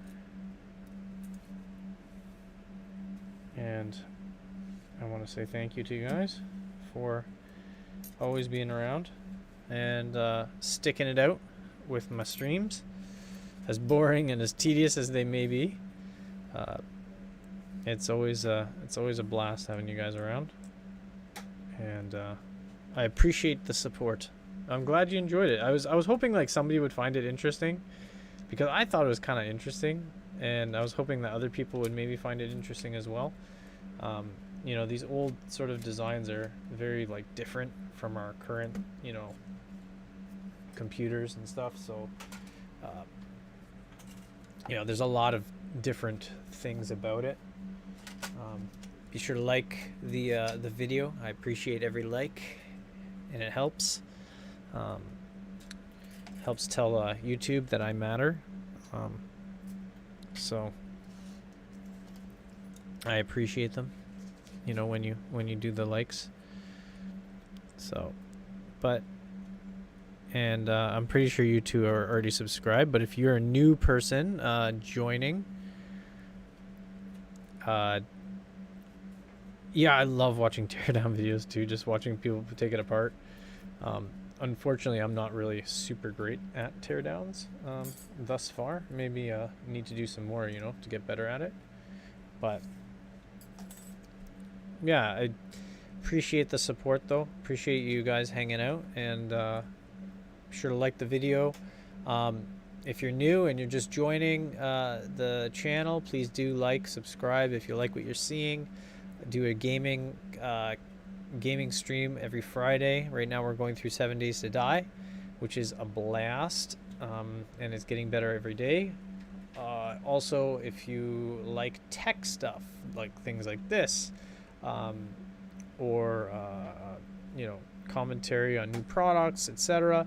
And I want to say thank you to you guys for always being around and sticking it out with my streams, as boring and as tedious as they may be. It's always a blast having you guys around, and I appreciate the support. I'm glad you enjoyed it. I was hoping like somebody would find it interesting, because I thought it was kind of interesting, and I was hoping that other people would maybe find it interesting as well. You know, these old sort of designs are very like different from our current, you know, computers and stuff. So, you know, there's a lot of different things about it. Be sure to like the video. I appreciate every like, and it helps. Helps tell YouTube that I matter. So I appreciate them, you know, when you do the likes. So, but, and I'm pretty sure you two are already subscribed, but if you're a new person joining, yeah, I love watching teardown videos too, just watching people take it apart. Unfortunately, I'm not really super great at teardowns thus far. Maybe need to do some more, you know, to get better at it. But yeah, I appreciate the support though. Appreciate you guys hanging out, and be sure to like the video. If you're new and you're just joining the channel, please do like, subscribe if you like what you're seeing. I do a gaming stream every Friday. Right now we're going through 7 Days to Die, which is a blast, and it's getting better every day. Also, if you like tech stuff, like things like this, or you know, commentary on new products, etc.,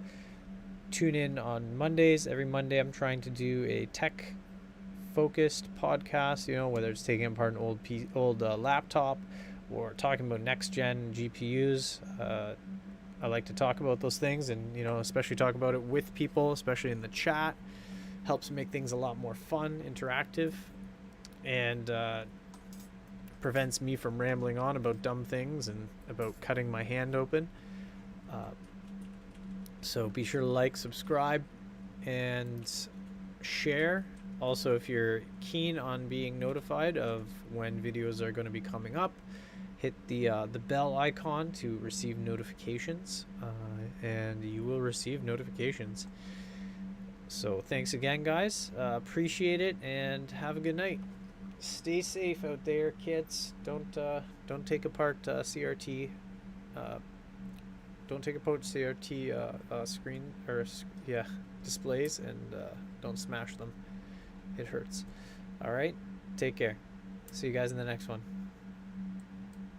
tune in on Mondays. Every Monday I'm trying to do a tech focused podcast, you know, whether it's taking apart an old laptop or talking about next gen GPUs. I like to talk about those things, and you know, especially talk about it with people, especially in the chat. Helps make things a lot more fun, interactive, and prevents me from rambling on about dumb things and about cutting my hand open. So be sure to like, subscribe, and share. Also, if you're keen on being notified of when videos are going to be coming up, hit the bell icon to receive notifications, and you will receive notifications. So thanks again, guys. Appreciate it, and have a good night. Stay safe out there, kids. Don't take apart CRT. Don't take apart CRT screen or displays, and don't smash them. It hurts. All right, take care. See you guys in the next one.